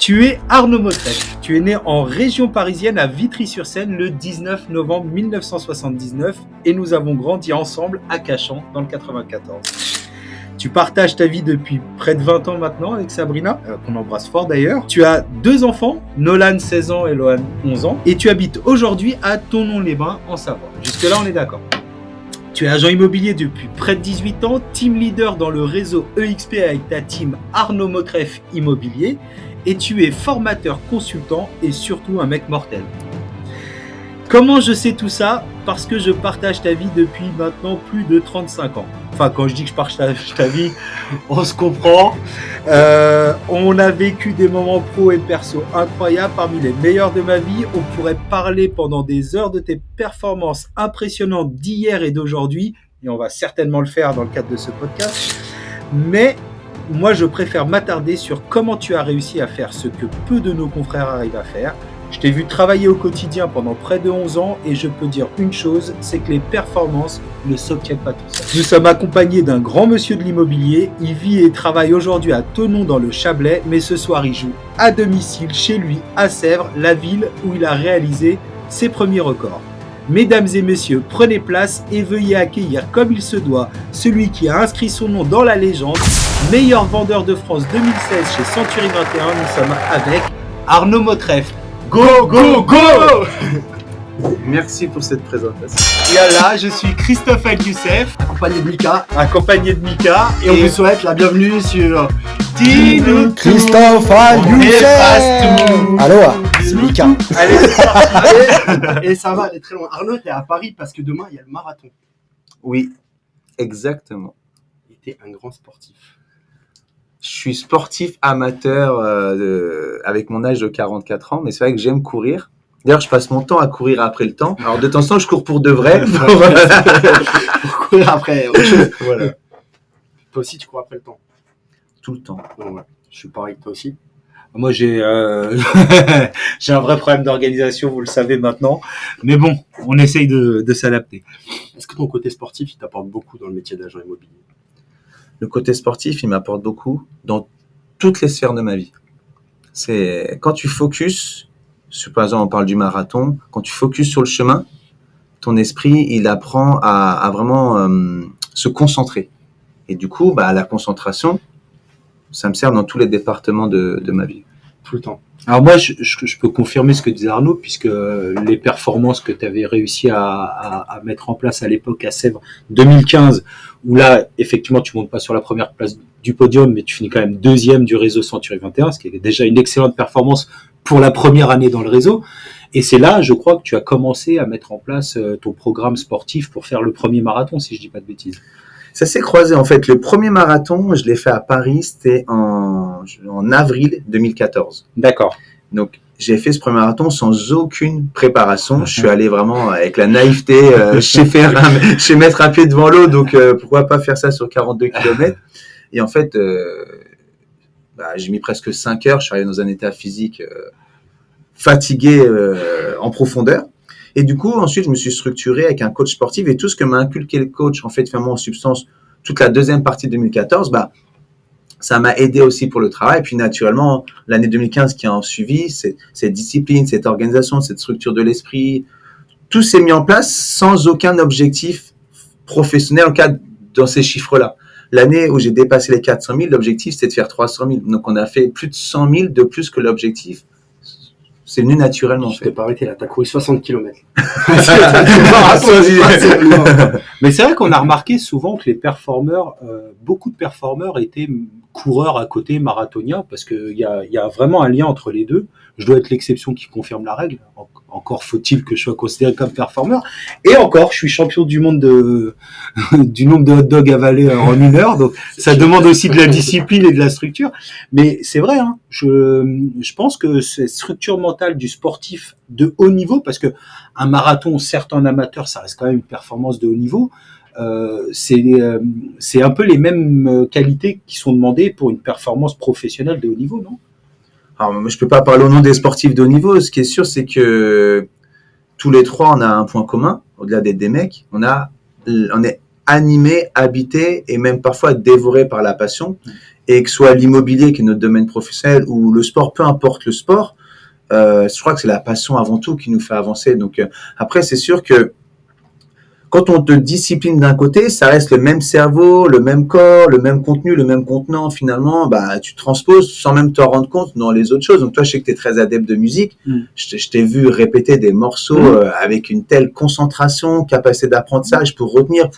Tu es Arnaud Motreff. Tu es né en région parisienne à Vitry-sur-Seine le 19 novembre 1979 et nous avons grandi ensemble à Cachan dans le 94. Tu partages ta vie depuis près de 20 ans maintenant avec Sabrina, qu'on embrasse fort d'ailleurs. Tu as 2 enfants, Nolan 16 ans et Lohan 11 ans, et tu habites aujourd'hui à Thonon-les-Bains en Savoie. Jusque-là, on est d'accord. Tu es agent immobilier depuis près de 18 ans, team leader dans le réseau EXP avec ta team Arnaud Motreff Immobilier, et tu es formateur consultant et surtout un mec mortel. Comment je sais tout ça ? Parce que je partage ta vie depuis maintenant plus de 35 ans. Enfin, quand je dis que je partage ta vie, on se comprend. On a vécu des moments pro et perso incroyables, parmi les meilleurs de ma vie. On pourrait parler pendant des heures de tes performances impressionnantes d'hier et d'aujourd'hui, et on va certainement le faire dans le cadre de ce podcast. Mais moi, je préfère m'attarder sur comment tu as réussi à faire ce que peu de nos confrères arrivent à faire. Je t'ai vu travailler au quotidien pendant près de 11 ans et je peux dire une chose, c'est que les performances ne s'obtiennent pas tout seuls. Nous sommes accompagnés d'un grand monsieur de l'immobilier. Il vit et travaille aujourd'hui à Thonon dans le Chablais, mais ce soir il joue à domicile chez lui à Sèvres, la ville où il a réalisé ses premiers records. Mesdames et messieurs, prenez place et veuillez accueillir comme il se doit celui qui a inscrit son nom dans la légende, meilleur vendeur de France 2016 chez Century 21. Nous sommes avec Arnaud Motreff. Go, go, go! Merci pour cette présentation. Et là, je suis Christophe Al-Youssef, accompagné de Mika, et on vous souhaite la bienvenue sur Dis-nous tout. Christophe Al-Youssef. Allô, c'est Mika. Et ça va aller très loin. Arnaud, t'es à Paris parce que demain il y a le marathon. Oui, exactement. Et t'es un grand sportif. Je suis sportif amateur avec mon âge de 44 ans, mais c'est vrai que j'aime courir. D'ailleurs, je passe mon temps à courir après le temps. Alors, de temps en temps, je cours pour de vrai. Pour courir après autre chose. Voilà. Toi aussi, tu cours après le temps. Tout le temps. Ouais. Je suis pareil, toi aussi. Moi, j'ai un vrai problème d'organisation, vous le savez maintenant. Mais bon, on essaye de s'adapter. Est-ce que ton côté sportif, il t'apporte beaucoup dans le métier d'agent immobilier ? Le côté sportif, il m'apporte beaucoup dans toutes les sphères de ma vie. C'est quand tu focuses, par exemple, on parle du marathon, quand tu focuses sur le chemin, ton esprit, il apprend à vraiment se concentrer. Et du coup, la concentration, ça me sert dans tous les départements de ma vie. Tout le temps. Alors moi, je peux confirmer ce que disait Arnaud, puisque les performances que tu avais réussi à mettre en place à l'époque à Sèvres 2015, où là, effectivement, tu montes pas sur la première place du podium, mais tu finis quand même 2e du réseau Century 21, ce qui est déjà une excellente performance pour la première année dans le réseau. Et c'est là, je crois, que tu as commencé à mettre en place ton programme sportif pour faire le premier marathon, si je dis pas de bêtises. Ça s'est croisé, en fait. Le premier marathon, je l'ai fait à Paris, c'était en avril 2014. D'accord. Donc, j'ai fait ce premier marathon sans aucune préparation. Je suis allé vraiment avec la naïveté. Je sais mettre un pied devant l'eau, donc pourquoi pas faire ça sur 42 km. Et en fait, j'ai mis presque 5 heures. Je suis arrivé dans un état physique fatigué en profondeur. Et du coup, ensuite, je me suis structuré avec un coach sportif et tout ce que m'a inculqué le coach, en fait, vraiment en substance, toute la deuxième partie de 2014, ça m'a aidé aussi pour le travail. Et puis, naturellement, l'année 2015 qui a suivi, cette discipline, cette organisation, cette structure de l'esprit, tout s'est mis en place sans aucun objectif professionnel, en cas dans ces chiffres-là. L'année où j'ai dépassé les 400 000, l'objectif, c'était de faire 300 000. Donc, on a fait plus de 100 000 de plus que l'objectif. C'est venu naturellement. Je t'ai pas arrêté là, t'as couru 60 km. Mais c'est vrai qu'on a remarqué souvent que les performeurs, beaucoup de performeurs étaient coureurs à côté, marathoniens, parce qu'il y a vraiment un lien entre les deux. Je dois être l'exception qui confirme la règle. Encore faut-il que je sois considéré comme performeur. Et encore, je suis champion du monde du nombre de hot dogs avalés en 1 heure. Donc, ça demande aussi de la discipline et de la structure. Mais c'est vrai, hein, je pense que cette structure mentale du sportif de haut niveau, parce que un marathon, certes en amateur, ça reste quand même une performance de haut niveau. C'est un peu les mêmes qualités qui sont demandées pour une performance professionnelle de haut niveau, non ? Alors, je peux pas parler au nom des sportifs de haut niveau. Ce qui est sûr, c'est que tous les trois, on a un point commun, au-delà d'être des mecs. On est animé, habité et même parfois dévoré par la passion. et que ce soit l'immobilier qui est notre domaine professionnel ou le sport, peu importe le sport, je crois que c'est la passion avant tout qui nous fait avancer. Donc après, c'est sûr que quand on te discipline d'un côté, ça reste le même cerveau, le même corps, le même contenu, le même contenant. Finalement, bah, tu transposes sans même te rendre compte dans les autres choses. Donc toi, je sais que tu es très adepte de musique. Je t'ai vu répéter des morceaux avec une telle concentration, capacité d'apprentissage pour retenir.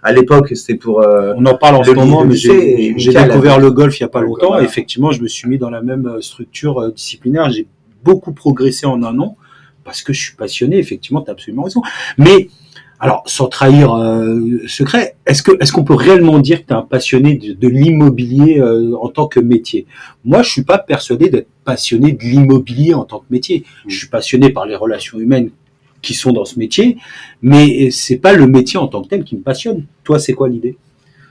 À l'époque, c'était pour... On en parle en ce moment, mais j'ai découvert le golf il n'y a pas longtemps. Voilà. Et effectivement, je me suis mis dans la même structure disciplinaire. J'ai beaucoup progressé en un an parce que je suis passionné. Effectivement, tu as absolument raison. Mais... alors, sans trahir secret, est-ce qu'on peut réellement dire que tu es un passionné de l'immobilier en tant que métier? Moi, je suis pas persuadé d'être passionné de l'immobilier en tant que métier. Je suis passionné par les relations humaines qui sont dans ce métier, mais c'est pas le métier en tant que tel qui me passionne. Toi, c'est quoi l'idée?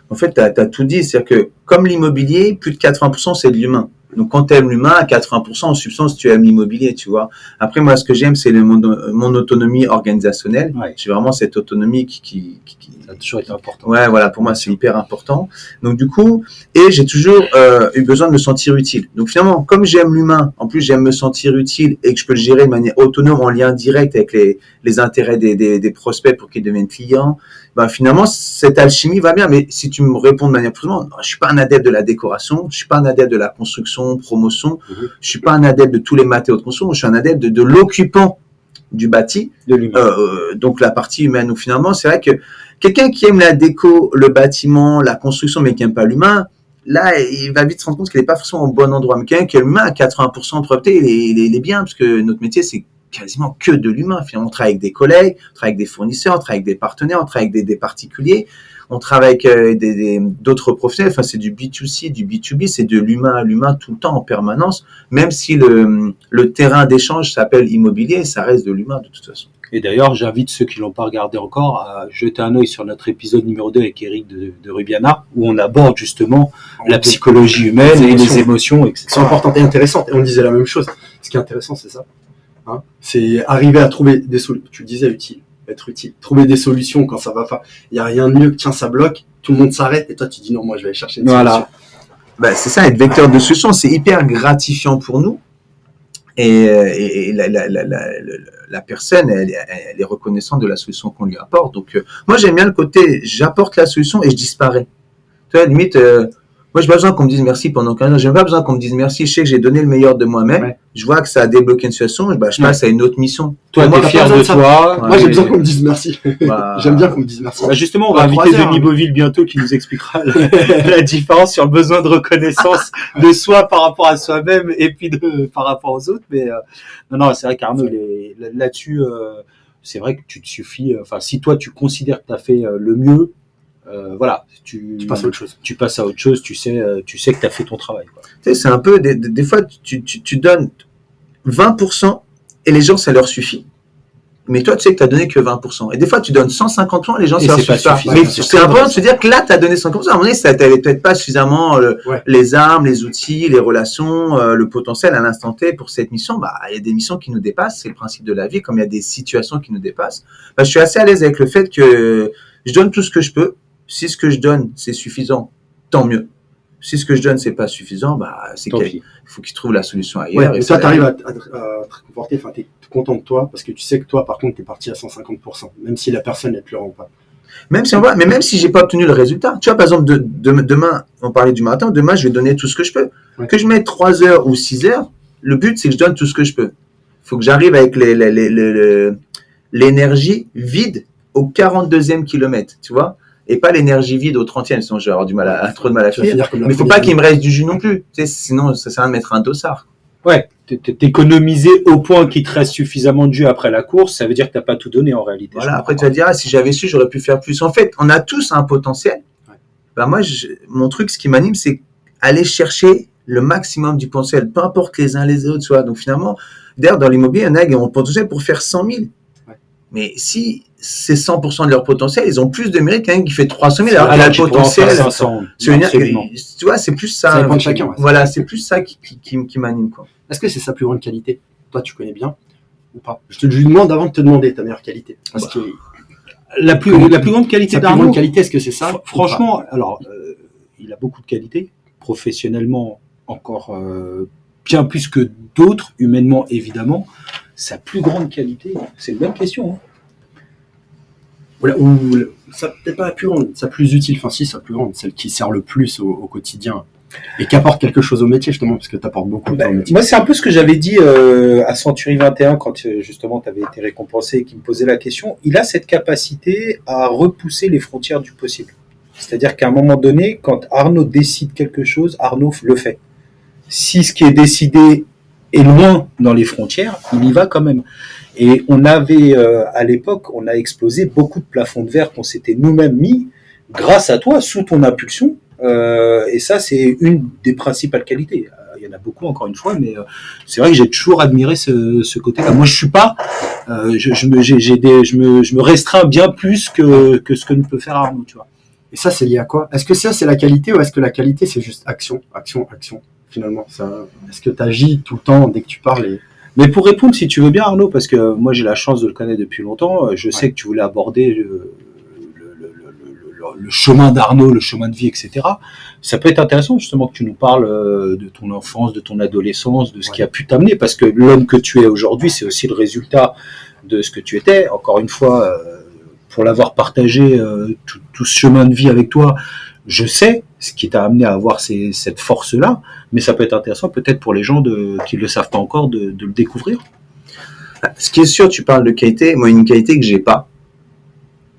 En fait, tu as tout dit. C'est-à-dire que comme l'immobilier, plus de 80%, c'est de l'humain. Donc, quand tu aimes l'humain, à 80%, en substance, tu aimes l'immobilier, tu vois. Après, moi, ce que j'aime, c'est mon autonomie organisationnelle. Ouais. J'ai vraiment cette autonomie qui Ça a toujours été important. Ouais, voilà, pour moi, c'est hyper important. Donc, du coup, et j'ai toujours eu besoin de me sentir utile. Donc, finalement, comme j'aime l'humain, en plus, j'aime me sentir utile et que je peux le gérer de manière autonome, en lien direct avec les intérêts des prospects pour qu'ils deviennent clients, ben, finalement, cette alchimie va bien. Mais si tu me réponds de manière plus souvent, je suis pas un adepte de la décoration, je suis pas un adepte de la construction, promotion, je suis pas un adepte de tous les matériaux de construction, je suis un adepte de l'occupant du bâti, De l'humain. donc la partie humaine. Où finalement, c'est vrai que quelqu'un qui aime la déco, le bâtiment, la construction, mais qui n'aime pas l'humain, là, il va vite se rendre compte qu'il n'est pas forcément au bon endroit. Mais quelqu'un qui aime l'humain, à 80% de probabilité, il est bien, parce que notre métier, c'est quasiment que de l'humain. Finalement, on travaille avec des collègues, on travaille avec des fournisseurs, on travaille avec des partenaires, on travaille avec des particuliers, on travaille avec d'autres professionnels. Enfin, c'est du B2C, du B2B, c'est de l'humain à l'humain tout le temps, en permanence. Même si le terrain d'échange s'appelle immobilier, ça reste de l'humain de toute façon. Et d'ailleurs, j'invite ceux qui l'ont pas regardé encore à jeter un œil sur notre épisode numéro 2 avec Eric de Rubiana, où on aborde justement la psychologie humaine et les émotions, etc. C'est important et intéressant. Et on disait la même chose. Ce qui est intéressant, c'est ça. Hein, c'est arriver à trouver des solutions. Tu disais utile, être utile. Trouver des solutions quand ça va pas. Il n'y a rien de mieux que tiens, ça bloque, tout le monde s'arrête et toi tu dis non, moi je vais aller chercher une solution. Ben, c'est ça, être vecteur de solution, c'est hyper gratifiant pour nous. Et la personne, elle est reconnaissante de la solution qu'on lui apporte. Donc, moi, j'aime bien le côté, j'apporte la solution et je disparais. Tu vois, limite, moi, j'ai pas besoin qu'on me dise merci pendant 15 ans. J'ai pas besoin qu'on me dise merci. Je sais que j'ai donné le meilleur de moi-même. Ouais. Je vois que ça a débloqué une situation. Bah, je passe à une autre mission. Toi, t'es fier de toi. Moi, j'ai besoin qu'on me dise merci. J'aime bien qu'on me dise merci. Bah, justement, on va inviter Denis Beauville bientôt qui nous expliquera la différence sur le besoin de reconnaissance de soi par rapport à soi-même et puis par rapport aux autres. Mais non, c'est vrai qu'Arnaud, là-dessus, c'est vrai que tu te suffis. Enfin, si toi, tu considères que tu as fait le mieux, voilà, tu passes à autre chose. Tu passes à autre chose, tu sais que tu as fait ton travail. Quoi. Tu sais, c'est un peu, des fois, tu donnes 20% et les gens, ça leur suffit. Mais toi, tu sais que tu n'as donné que 20%. Et des fois, tu donnes 150%, les gens, ça leur suffit pas. Mais c'est important de se dire que là, tu as donné 50%. À un moment donné, ça n'avait peut-être pas suffisamment les armes, les outils, les relations, le potentiel à l'instant T pour cette mission. Bah, il y a des missions qui nous dépassent, c'est le principe de la vie, comme il y a des situations qui nous dépassent. Bah, je suis assez à l'aise avec le fait que je donne tout ce que je peux. Si ce que je donne, c'est suffisant, tant mieux. Si ce que je donne, c'est pas suffisant, bah, c'est qu'il faut qu'ils trouvent la solution ailleurs. Ouais, et toi, tu arrives à te conforter, enfin, tu es content de toi, parce que tu sais que toi, par contre, tu es parti à 150%, même si la personne ne te le rend pas. Même si j'ai pas obtenu le résultat. Tu vois, par exemple, demain, on parlait du matin, demain, je vais donner tout ce que je peux. Ouais. Que je mette 3 heures ou 6 heures, le but, c'est que je donne tout ce que je peux. Il faut que j'arrive avec l'énergie vide au 42e kilomètre, tu vois. Et pas l'énergie vide au 30e, sinon je vais avoir trop de mal à finir. Mais il faut pas qu'il me reste du jus non plus. Tu sais, sinon, ça sert à mettre un dossard. Ouais, t'économiser au point qu'il te reste suffisamment de jus après la course, ça veut dire que t'as pas tout donné en réalité. Voilà, après tu vas dire, si j'avais su, j'aurais pu faire plus. En fait, on a tous un potentiel. Ouais. Ben moi, mon truc, ce qui m'anime, c'est aller chercher le maximum du potentiel, peu importe les uns les autres, tu vois. Donc finalement, d'ailleurs, dans l'immobilier, il y en a qui ont le potentiel pour faire 100 000. Ouais. Mais si c'est 100% de leur potentiel, ils ont plus de mérite qu'un qui fait 300 000 alors qu'il a le potentiel. 500, tu vois, c'est plus ça. Ça dépend de chacun. Ouais. Voilà, c'est plus ça qui m'anime, quoi. Est-ce que c'est sa plus grande qualité? Toi, tu connais bien ou pas? Je te lui demande avant de te demander ta meilleure qualité. Parce que la plus grande qualité d'Arnaud. La plus grande qualité, est-ce que c'est ça? Franchement, alors, il a beaucoup de qualités. professionnellement encore bien plus que d'autres, humainement évidemment, sa plus grande qualité? C'est une bonne question. Hein. Ou ça peut-être pas la plus grande, sa plus utile, enfin si, sa plus grande, celle qui sert le plus au quotidien et qui apporte quelque chose au métier justement, parce que tu apportes beaucoup au métier. Moi, c'est un peu ce que j'avais dit à Century 21 quand justement tu avais été récompensé et qui me posait la question. Il a cette capacité à repousser les frontières du possible. C'est-à-dire qu'à un moment donné, quand Arnaud décide quelque chose, Arnaud le fait. Si ce qui est décidé est loin dans les frontières, il y va quand même. Et on avait, à l'époque, on a explosé beaucoup de plafonds de verre qu'on s'était nous-mêmes mis grâce à toi, sous ton impulsion. Et ça, c'est une des principales qualités. Il y en a beaucoup, encore une fois, mais c'est vrai que j'ai toujours admiré ce côté-là. Moi, je suis pas, je me restreins bien plus que ce que ne peut faire Arnaud, tu vois. Et ça, c'est lié à quoi? Est-ce que ça, c'est la qualité ou est-ce que la qualité, c'est juste action, action, action, finalement est-ce que tu agis tout le temps dès que tu parles Mais pour répondre, si tu veux bien, Arnaud, parce que moi, j'ai la chance de le connaître depuis longtemps, je sais que tu voulais aborder le chemin d'Arnaud, le chemin de vie, etc. Ça peut être intéressant, justement, que tu nous parles de ton enfance, de ton adolescence, de ce qui a pu t'amener, parce que l'homme que tu es aujourd'hui, c'est aussi le résultat de ce que tu étais. Encore une fois, pour l'avoir partagé tout ce chemin de vie avec toi, je sais ce qui t'a amené à avoir cette force-là, mais ça peut être intéressant peut-être pour les gens qui ne le savent pas encore de le découvrir. Ce qui est sûr, tu parles de qualité, moi une qualité que j'ai pas.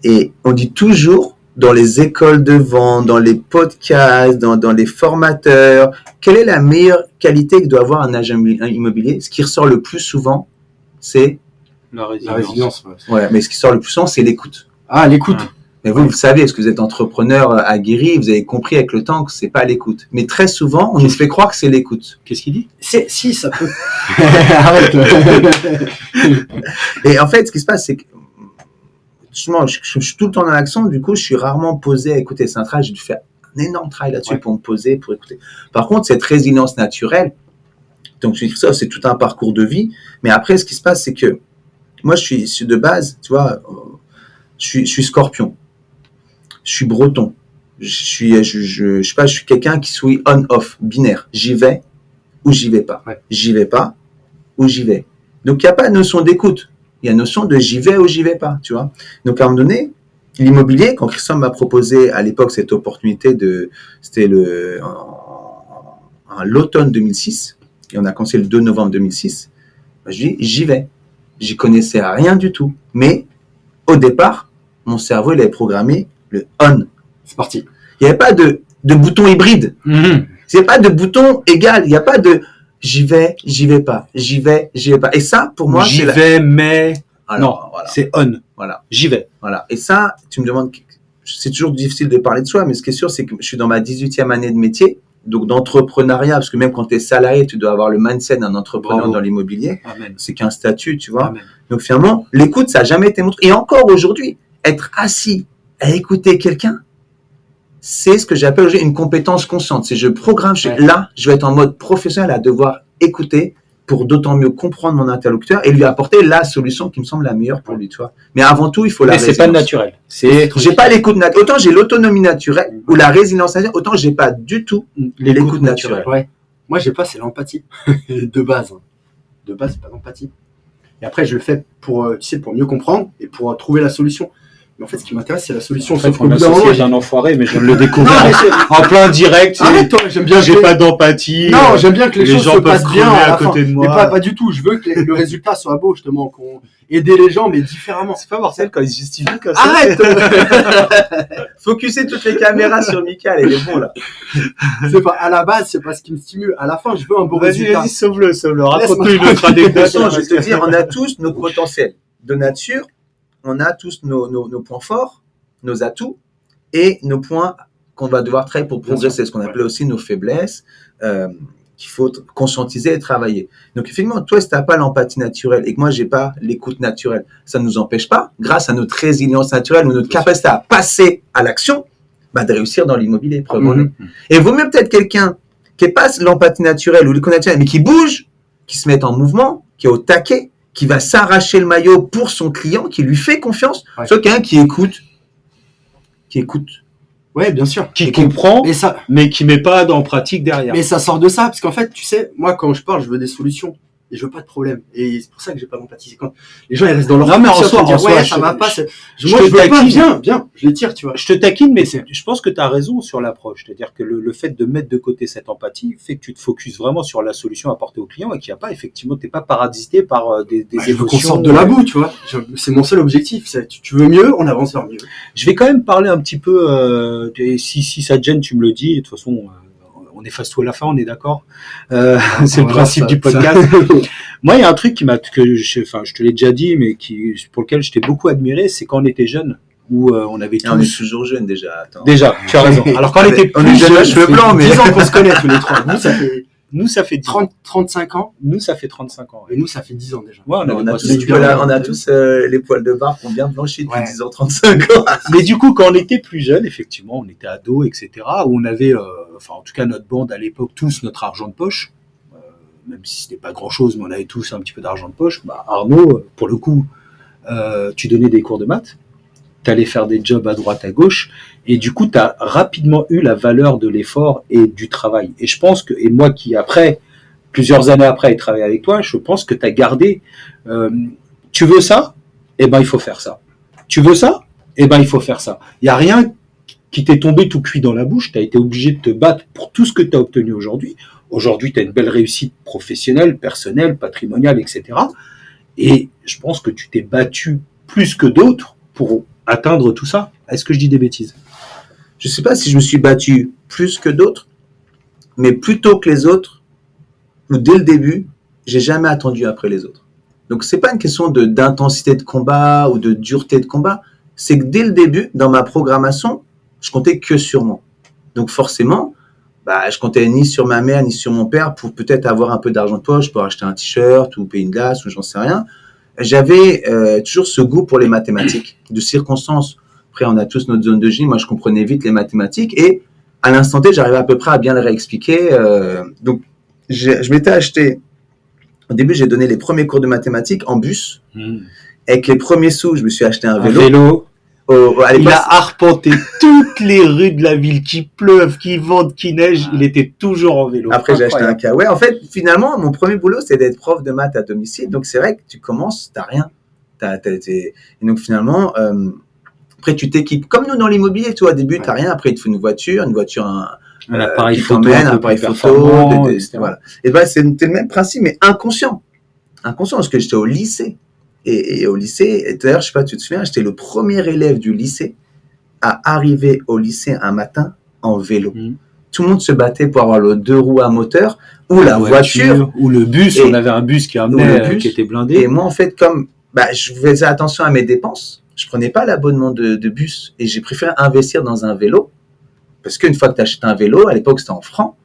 Et on dit toujours dans les écoles de vente, dans les podcasts, dans les formateurs, quelle est la meilleure qualité que doit avoir un agent immobilier? Ce qui ressort le plus souvent, c'est la résilience. Ouais, mais ce qui sort le plus souvent, c'est l'écoute. Ah, l'écoute. Mais vous savez, est-ce que vous êtes entrepreneur aguerri, vous avez compris avec le temps que c'est pas l'écoute. Mais très souvent, on nous fait croire que c'est l'écoute. Qu'est-ce qu'il dit? Si, ça peut. Arrête. Et en fait, ce qui se passe, c'est que justement, je suis tout le temps dans l'action, du coup, je suis rarement posé à écouter. C'est un travail, j'ai dû faire un énorme travail là-dessus pour me poser, pour écouter. Par contre, cette résilience naturelle, donc je dis ça, c'est tout un parcours de vie. Mais après, ce qui se passe, c'est que moi, je suis de base, tu vois, je suis scorpion. Je suis breton. Je sais pas, je suis quelqu'un qui suis on-off, binaire. J'y vais ou j'y vais pas. Ouais. J'y vais pas ou j'y vais. Donc, il n'y a pas de notion d'écoute. Il y a une notion de j'y vais ou j'y vais pas, tu vois. Donc, à un moment donné, l'immobilier, quand Christian m'a proposé à l'époque cette opportunité c'était l'automne 2006, et on a commencé le 2 novembre 2006, je dis, j'y vais. J'y connaissais rien du tout. Mais, au départ, mon cerveau, il avait programmé le on. C'est parti. Il n'y avait pas de bouton hybride. Il n'y a pas de bouton égal. Il n'y a pas de j'y vais pas. J'y vais pas. Et ça, pour moi, j'y vais, mais. Alors, non, voilà. C'est on. Voilà. J'y vais. Voilà. Et ça, tu me demandes, c'est toujours difficile de parler de soi, mais ce qui est sûr, c'est que je suis dans ma 18e année de métier, donc d'entrepreneuriat, parce que même quand tu es salarié, tu dois avoir le mindset d'un entrepreneur. Bravo. Dans l'immobilier. Amen. C'est qu'un statut, tu vois. Amen. Donc finalement, l'écoute, ça n'a jamais été montré. Et encore aujourd'hui, être assis à écouter quelqu'un, c'est ce que j'appelle aujourd'hui une compétence consciente. C'est je programme, là, je vais être en mode professionnel à devoir écouter pour d'autant mieux comprendre mon interlocuteur et lui apporter la solution qui me semble la meilleure pour lui, tu vois. Mais avant tout, il faut la résilience. Mais c'est pas naturel. J'ai pas l'écoute naturelle. Autant j'ai l'autonomie naturelle ou la résilience naturelle, autant j'ai pas du tout l'écoute naturelle. Ouais. Moi, j'ai pas, c'est l'empathie de base. De base, c'est pas l'empathie. Et après, je le fais pour, tu sais, pour mieux comprendre et pour trouver la solution. Mais en fait, ce qui m'intéresse, c'est la solution. En fait, on est un enfoiré, mais je viens de le découvrir en plein direct. Arrête-toi, j'aime bien. J'ai pas d'empathie. Non, j'aime bien que les choses se passent bien à côté de moi. Mais pas du tout. Je veux que le résultat soit beau, justement, qu'on aider les gens, mais différemment. C'est pas Marcel quand il se justifie comme ça. Arrête. Focuser toutes les caméras sur Michael, il est bon là. C'est pas à la base, c'est pas ce qui me stimule. À la fin, je veux un beau résultat. Vas-y, sauve-le. Raconte-nous une autre anecdote. Je vais te dire, on a tous nos potentiels de nature, on a tous nos points forts, nos atouts et nos points qu'on va devoir travailler pour progresser, ce qu'on appelait aussi nos faiblesses, qu'il faut conscientiser et travailler. Donc effectivement, toi, si tu n'as pas l'empathie naturelle et que moi, j'ai pas l'écoute naturelle, ça ne nous empêche pas, grâce à notre résilience naturelle ou notre capacité à passer à l'action, de réussir dans l'immobilier. Et il vaut mieux peut-être quelqu'un qui n'est pas l'empathie naturelle ou l'écoute naturelle, mais qui bouge, qui se met en mouvement, qui est au taquet, qui va s'arracher le maillot pour son client, qui lui fait confiance, soit quelqu'un qui écoute, Ouais, bien sûr. qui comprend, Et ça, mais qui met pas en pratique derrière. mais ça sort de ça, parce qu'en fait, tu sais, moi, quand je parle, je veux des solutions. Et je veux pas de problème. Et c'est pour ça que j'ai pas d'empathie. C'est quand les gens, ils restent dans leur Non, mais en confiance, soi, à dire, en soi, ouais, je- ça va pas. je Moi, te je veux pas, taquine. viens, je les tire, tu vois. Je te taquine, mais je pense que tu as raison sur l'approche. C'est-à-dire que le fait de mettre de côté cette empathie fait que tu te focuses vraiment sur la solution apportée au client et qu'il n'y a pas, effectivement, tu n'es pas parasité par des Bah, je veux qu'on émotions. sorte de la boue, tu vois. C'est mon seul objectif. Tu veux mieux, on avance vers mieux. Je vais quand même parler un petit peu, et si ça te gêne, tu me le dis. Et de toute façon, on efface tout à la fin, on est d'accord. C'est le Voilà, principe ça- du podcast. Moi, il y a un truc je te l'ai déjà dit, mais pour lequel je t'ai beaucoup admiré, c'est quand on était jeune, où on avait Et on est tous. toujours jeune déjà. Attends. Déjà, tu as raison. Alors quand on était On plus est jeune à jeunes, cheveux blancs, mais 10 ans qu'on se connaît tous les trois. Nous, ça fait nous ça fait 10 ans. 35 ans. Nous ça fait 35 ans. Et nous, ça fait 10 ans déjà. Ouais, on a bossé tous, du bien. on a tous les poils de barbe qui ont bien blanchi depuis Ouais. 10 ans, 35 ans. Mais du coup, quand on était plus jeune, effectivement, on était ados, etc., où on avait, en tout cas, notre bande à l'époque, tous notre argent de poche, même si c'était pas grand-chose, mais on avait tous un petit peu d'argent de poche. Bah, Arnaud, pour le coup, tu donnais des cours de maths, tu allais faire des jobs à droite, à gauche, et du coup, tu as rapidement eu la valeur de l'effort et du travail. Et je pense que, et moi qui, après, plusieurs années après, ai travaillé avec toi, je pense que tu as gardé, tu veux ça? Eh ben, il faut faire ça. Tu veux ça? Eh ben, il faut faire ça. Il n'y a rien qui t'est tombé tout cuit dans la bouche. Tu as été obligé de te battre pour tout ce que tu as obtenu aujourd'hui. Aujourd'hui, tu as une belle réussite professionnelle, personnelle, patrimoniale, etc. Et je pense que tu t'es battu plus que d'autres pour atteindre tout ça. Est-ce que je dis des bêtises? Je sais pas si je me suis battu plus que d'autres, mais plus tôt que les autres, ou dès le début, j'ai jamais attendu après les autres. Donc c'est pas une question d'intensité de combat ou de dureté de combat, c'est que dès le début, dans ma programmation, je comptais que sur moi. Donc forcément, je comptais ni sur ma mère ni sur mon père pour peut-être avoir un peu d'argent de poche pour acheter un t-shirt ou payer une glace ou j'en sais rien. J'avais toujours ce goût pour les mathématiques, de circonstances. Après, on a tous notre zone de génie. Moi, je comprenais vite les mathématiques et à l'instant T, j'arrivais à peu près à bien les réexpliquer. Donc, je m'étais acheté. Au début, j'ai donné les premiers cours de mathématiques en bus. Avec les premiers sous, je me suis acheté un vélo. À Il l'époque, a arpenté toutes les rues de la ville, qu'il pleuve, qu'il vente, qu'il neige, il était toujours en vélo. après, j'ai acheté un Incroyable. kawaii. En fait, finalement, mon premier boulot, c'est d'être prof de maths à domicile. Donc, c'est vrai que tu commences, t'as rien. Et donc, finalement, après, tu t'équipes. Comme nous, dans l'immobilier, toi, au début, t'as rien. Après, il te faut une voiture, Un appareil qui photo, t'emmène, un un peu appareil plus photo, performant, etc. voilà. Et c'était le même principe, mais inconscient. Inconscient, parce que j'étais au lycée. Et au lycée, et d'ailleurs, je sais pas, tu te souviens, j'étais le premier élève du lycée à arriver au lycée un matin en vélo. Tout le monde se battait pour avoir le 2 roues à moteur ou la voiture ou le bus. Et- On avait un bus qui amenait, le bus. qui était blindé. Et moi, en fait, comme je faisais attention à mes dépenses, je prenais pas l'abonnement de bus et j'ai préféré investir dans un vélo parce qu'une fois que tu achètes un vélo, à l'époque c'était en francs,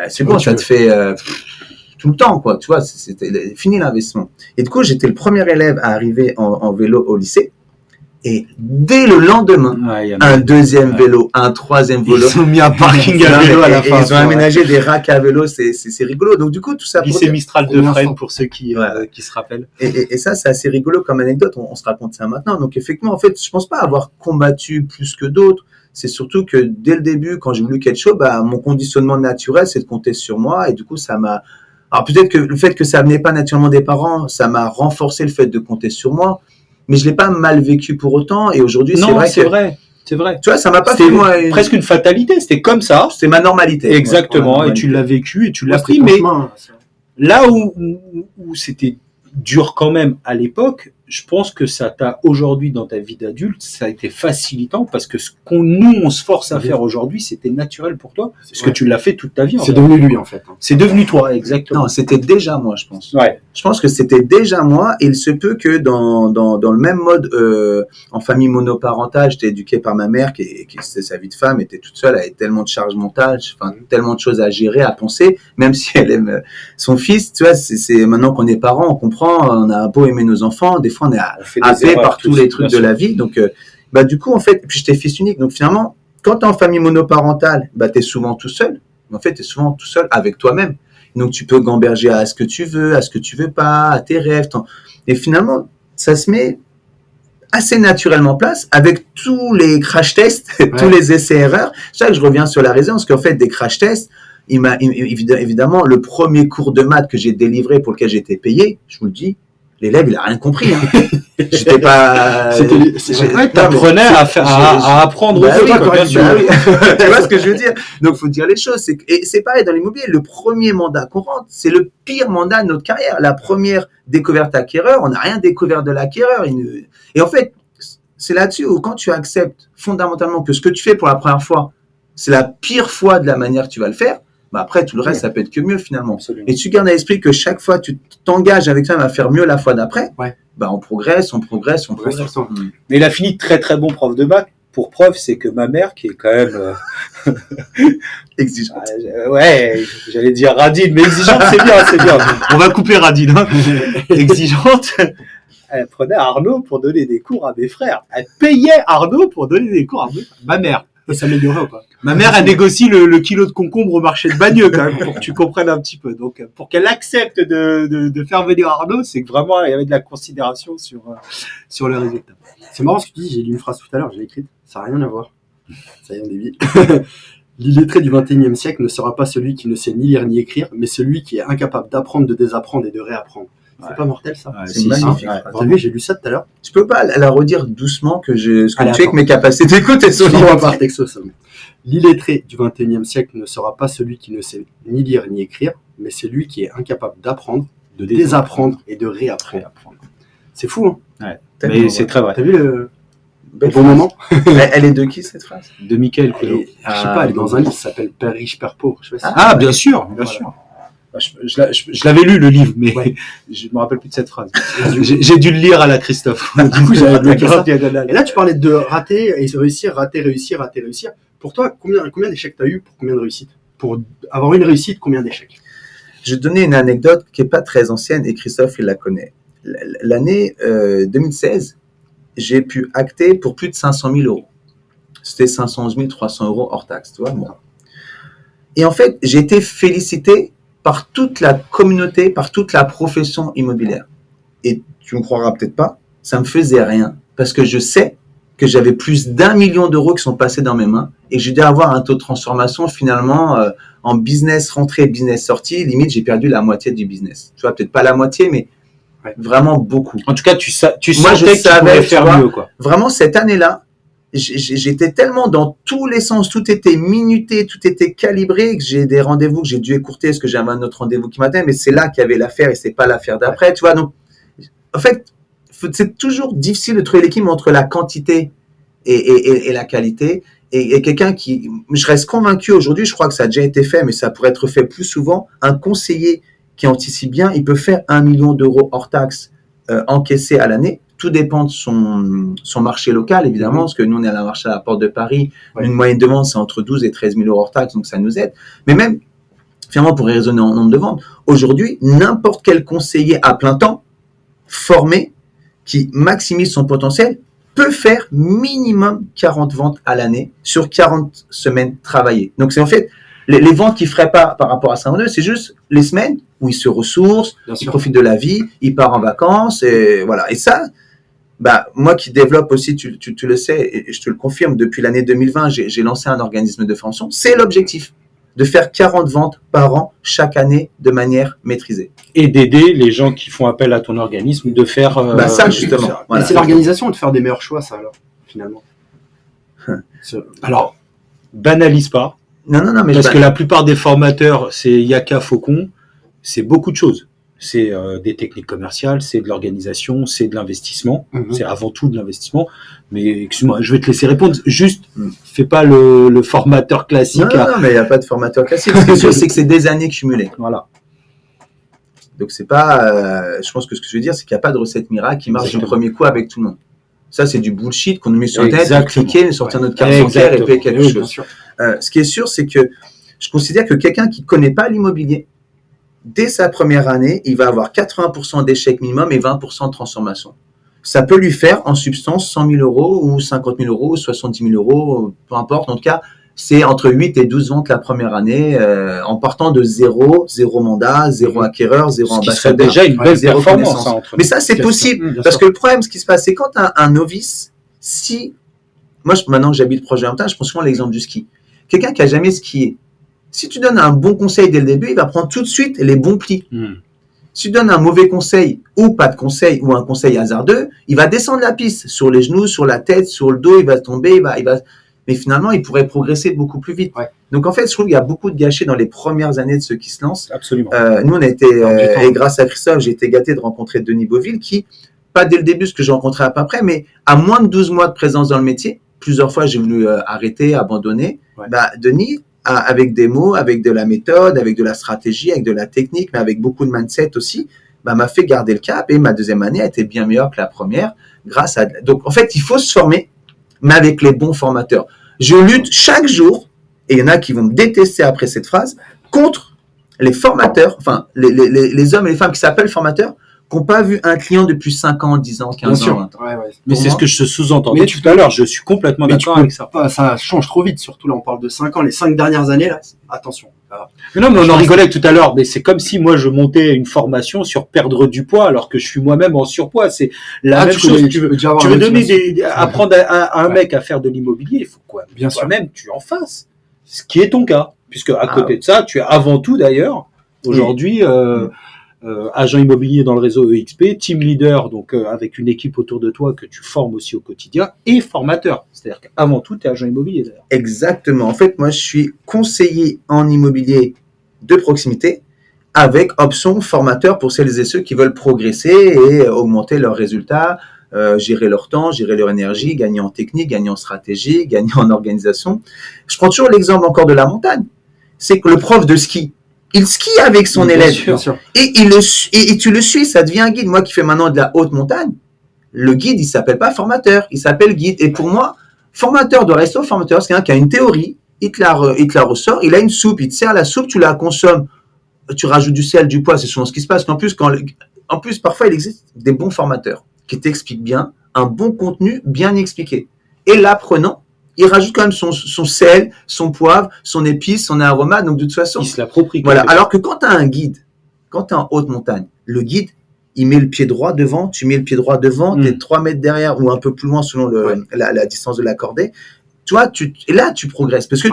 c'est bon, ça te fait tout le temps, quoi. Tu vois, c'était fini l'investissement. Et du coup, j'étais le premier élève à arriver en vélo au lycée. Et dès le lendemain, Ouais, il y en a- un deuxième vélo, un troisième vélo. Ils ont mis un parking à vélo à la Et fin. ils ont aménagé des racks à vélo, c'est rigolo. Donc du coup, tout ça pour Lycée dire- Mistral de Première Fresnes fois. pour ceux qui se rappellent. et ça, c'est assez rigolo comme anecdote. On se raconte ça maintenant. Donc effectivement, en fait, je pense pas avoir combattu plus que d'autres. C'est surtout que dès le début, quand j'ai voulu quelque chose, mon conditionnement naturel, c'est de compter sur moi. Et du coup, ça m'a. Alors peut-être que le fait que ça venait pas naturellement des parents, ça m'a renforcé le fait de compter sur moi. Mais je l'ai pas mal vécu pour autant. Et aujourd'hui, c'est Non, vrai c'est que. vrai. C'est vrai. Tu vois, ça m'a pas C'était fait moi. presque une fatalité. C'était comme ça. C'est ma normalité. Exactement. Ouais, Et tu l'as vécu et tu l'as Ouais, pris. c'était ton Mais chemin, ça. là où c'était dur quand même à l'époque, je pense que ça t'a aujourd'hui dans ta vie d'adulte, ça a été facilitant parce que ce nous on se force à faire aujourd'hui, c'était naturel pour toi parce que Ouais. tu l'as fait toute ta vie. C'est devenu lui, en fait. C'est devenu toi, exactement. Non, c'était déjà moi, je pense. Ouais. Je pense que c'était déjà moi, et il se peut que dans le même mode, en famille monoparentale, j'étais éduqué par ma mère, qui c'était sa vie de femme, était toute seule, elle avait tellement de charges mentales, enfin, tellement de choses à gérer, à penser, même si elle aime son fils, tu vois, c'est maintenant qu'on est parents, on comprend, on a beau aimer nos enfants, des fois on est On fait des happé erreurs par tous tous, les trucs bien de sûr. la vie, donc, du coup, en fait, puis j'étais fils unique, donc finalement, quand t'es en famille monoparentale, t'es souvent tout seul, en fait, t'es souvent tout seul avec toi-même. Donc, tu peux gamberger à ce que tu veux, à ce que tu veux pas, à tes rêves. Et finalement, ça se met assez naturellement place avec tous les crash tests, tous les essais-erreurs. C'est ça que je reviens sur la raison, parce qu'en fait, des crash tests, évidemment, le premier cours de maths que j'ai délivré pour lequel j'étais payé, je vous le dis, l'élève, il a rien compris. Hein. J'étais pas. T'apprenais à apprendre bah aux oui, autres, bien sûr. bah oui. Tu vois ce que je veux dire? Donc, faut dire les choses. Et c'est pareil dans l'immobilier. Le premier mandat qu'on rentre, c'est le pire mandat de notre carrière. La première découverte acquéreur, on n'a rien découvert de l'acquéreur. Et en fait, c'est là-dessus où quand tu acceptes fondamentalement que ce que tu fais pour la première fois, c'est la pire fois de la manière que tu vas le faire, bah après, tout le reste, ça peut être que mieux finalement. Absolument. Et tu gardes à l'esprit que chaque fois, tu t'engages avec toi à faire mieux la fois d'après, bah on progresse. Mais il a fini très très bon prof de maths. Pour preuve, c'est que ma mère, qui est quand même exigeante. J'allais dire radine, mais exigeante, c'est bien. On va couper radine. Hein. Exigeante. Elle prenait Arnaud pour donner des cours à mes frères. Elle payait Arnaud pour donner des cours à ma mère. Et s'améliorer ou pas? Ma mère, elle négocie le kilo de concombre au marché de Bagneux, quand même, pour que tu comprennes un petit peu. Donc, pour qu'elle accepte de faire venir Arnaud, c'est que vraiment, il y avait de la considération sur le résultat. C'est marrant ce que tu dis, j'ai lu une phrase tout à l'heure, je l'ai écrite, ça n'a rien à voir. Ça y est, on dévie. L'illettré du XXIe siècle ne sera pas celui qui ne sait ni lire ni écrire, mais celui qui est incapable d'apprendre, de désapprendre et de réapprendre. C'est pas mortel, ça? C'est magnifique. Vous avez vu, j'ai lu ça tout à l'heure. Tu peux pas la redire doucement que tu sais que mes capacités d'écoute sont limitées par texto seulement. L'illettré du XXIe siècle ne sera pas celui qui ne sait ni lire ni écrire, mais celui qui est incapable d'apprendre, de désapprendre et de réapprendre. C'est fou, hein? Ouais. Mais c'est très vrai. T'as vu le bon moment? Elle est de qui cette phrase? De Michael Coelho. Je sais pas, elle est dans un livre qui s'appelle Père riche, Père pauvre. Bien sûr. Je l'avais lu le livre, mais je me rappelle plus de cette phrase. J'ai dû le lire à la Christophe. Du coup, j'avais bloqué ça. Et là, tu parlais de rater et réussir, rater, réussir. Pour toi, combien d'échecs tu as eu pour combien de réussites? Pour avoir une réussite, combien d'échecs? Je vais te donner une anecdote qui n'est pas très ancienne et Christophe, il la connaît. L'année 2016, j'ai pu acter pour plus de 500 000 euros. C'était 511 300 euros hors taxe, tu vois, moi. Et en fait, j'ai été félicité par toute la communauté, par toute la profession immobilière. Et tu ne me croiras peut-être pas, ça me faisait rien. Parce que je sais que j'avais plus d'1 million d'euros qui sont passés dans mes mains et j'ai dû avoir un taux de transformation finalement en business rentrée, business sortie. Limite, j'ai perdu la moitié du business. Tu vois, peut-être pas la moitié, mais vraiment beaucoup. En tout cas, tu sentais que tu pouvais faire mieux, quoi. Vraiment, cette année-là, j'étais tellement dans tous les sens, tout était minuté, tout était calibré, que j'ai des rendez-vous que j'ai dû écourter parce que j'avais un autre rendez-vous qui m'attendait, mais c'est là qu'il y avait l'affaire et c'est pas l'affaire d'après, tu vois. Donc, en fait, c'est toujours difficile de trouver l'équilibre entre la quantité et la qualité. Et quelqu'un qui, je reste convaincu aujourd'hui, je crois que ça a déjà été fait, mais ça pourrait être fait plus souvent, un conseiller qui anticipe bien, il peut faire 1 million d'euros hors taxe encaissés à l'année. Tout dépend de son marché local, évidemment, parce que nous, on est à la marché à la Porte de Paris. Une moyenne de vente, c'est entre 12 et 13 000 euros hors taxe, donc ça nous aide. Mais même, finalement, pour raisonner en nombre de ventes, aujourd'hui, n'importe quel conseiller à plein temps, formé, qui maximise son potentiel, peut faire minimum 40 ventes à l'année sur 40 semaines travaillées. Donc, c'est en fait, les ventes qu'il ne ferait pas par rapport à 52, c'est juste les semaines où il se ressource, il profite de la vie, il part en vacances, et voilà. Et ça, bah, moi qui développe aussi, tu le sais, et je te le confirme, depuis l'année 2020, j'ai lancé un organisme de formation. C'est l'objectif, de faire 40 ventes par an, chaque année, de manière maîtrisée. Et d'aider les gens qui font appel à ton organisme de faire... ça, justement. Voilà. C'est l'organisation de faire des meilleurs choix, ça, alors, finalement. Alors, banalise pas. Non, mais parce que la plupart des formateurs, c'est Yaka Faucon, c'est beaucoup de choses. C'est des techniques commerciales, c'est de l'organisation, c'est de l'investissement. C'est avant tout de l'investissement. Mais excuse-moi, je vais te laisser répondre. Juste, fais pas le formateur classique. Non, mais il n'y a pas de formateur classique. Ce qui est sûr, c'est que c'est des années cumulées. Voilà. Donc, c'est pas... je pense que ce que je veux dire, c'est qu'il n'y a pas de recette miracle qui marche du premier coup avec tout le monde. Ça, c'est du bullshit qu'on nous met sur la tête, cliquer, sortir notre carte bancaire et payer quelque chose. Ce qui est sûr, c'est que je considère que quelqu'un qui ne connaît pas l'immobilier, dès sa première année, il va avoir 80% d'échecs minimum et 20% de transformation. Ça peut lui faire en substance 100 000 euros ou 50 000 euros ou 70 000 euros, peu importe. En tout cas, c'est entre 8 et 12 ventes la première année, en partant de zéro mandat, zéro acquéreur, zéro Ce qui serait ambassadeur. déjà une belle zéro performance. connaissance. Entre Mais ça, c'est Bien possible. sûr, bien Parce sûr. que le problème, ce qui se passe, c'est quand un novice, maintenant que j'habite proche de la montagne, je prends souvent l'exemple du ski. Quelqu'un qui a jamais skié, si tu donnes un bon conseil dès le début, il va prendre tout de suite les bons plis. Si tu donnes un mauvais conseil ou pas de conseil ou un conseil hasardeux, il va descendre la piste sur les genoux, sur la tête, sur le dos, il va tomber, mais finalement, il pourrait progresser beaucoup plus vite. Ouais. Donc en fait, je trouve qu'il y a beaucoup de gâchis dans les premières années de ceux qui se lancent. Absolument. Nous, on a été, et grâce à Christophe, j'ai été gâté de rencontrer Denis Beauville qui, pas dès le début, ce que j'ai rencontré à peu près, mais à moins de 12 mois de présence dans le métier, plusieurs fois j'ai voulu arrêter, abandonner. Ouais. Denis, avec des mots, avec de la méthode, avec de la stratégie, avec de la technique, mais avec beaucoup de mindset aussi, m'a fait garder le cap et ma deuxième année a été bien meilleure que la première grâce à... Donc en fait, il faut se former, mais avec les bons formateurs. Je lutte chaque jour, et il y en a qui vont me détester après cette phrase, contre les formateurs, enfin les hommes et les femmes qui s'appellent formateurs, qui n'ont pas vu un client depuis 5 ans, 10 ans, 15 ans, 20 ans. Ouais. Mais c'est ce que je sous-entendais Mais tout à l'heure. Je suis complètement Mais tu d'accord peux avec ça. pas, ça change trop vite, surtout là on parle de 5 ans, les 5 dernières années là, attention. Mais non, mais on en rigolait tout à l'heure. Mais c'est comme si moi je montais une formation sur perdre du poids alors que je suis moi-même en surpoids. C'est la même chose. Tu veux donner apprendre à un mec à faire de l'immobilier, il faut quoi? Bien sûr. Toi-même, tu en fasses. Ce qui est ton cas, puisque à côté de ça, tu es avant tout d'ailleurs aujourd'hui agent immobilier dans le réseau EXP, team leader, donc avec une équipe autour de toi que tu formes aussi au quotidien, et formateur. C'est-à-dire qu'avant tout, tu es agent immobilier d'ailleurs. Exactement. En fait, moi, je suis conseiller en immobilier de proximité avec option formateur pour celles et ceux qui veulent progresser et augmenter leurs résultats, gérer leur temps, gérer leur énergie, gagner en technique, gagner en stratégie, gagner en organisation. Je prends toujours l'exemple encore de la montagne. C'est que le prof de ski, il skie avec son élève. Bien sûr. Et tu le suis, ça devient un guide. Moi qui fais maintenant de la haute montagne, le guide, il s'appelle pas formateur, il s'appelle guide. Et pour moi, formateur doit rester formateur. C'est quelqu'un qui a une théorie, il te la ressort, il a une soupe, il te sert la soupe, tu la consommes, tu rajoutes du sel, du poivre, c'est souvent ce qui se passe. En plus, parfois, il existe des bons formateurs qui t'expliquent bien, un bon contenu bien expliqué. Et l'apprenant, il rajoute quand même son sel, son poivre, son épice, son aromate. Donc, de toute façon, Il se l'approprie. voilà. Alors que quand tu as un guide, quand tu es en haute montagne, le guide, il met le pied droit devant, tu mets le pied droit devant, tu es 3 mètres derrière ou un peu plus loin selon la distance de la cordée. Toi, et là, tu progresses parce que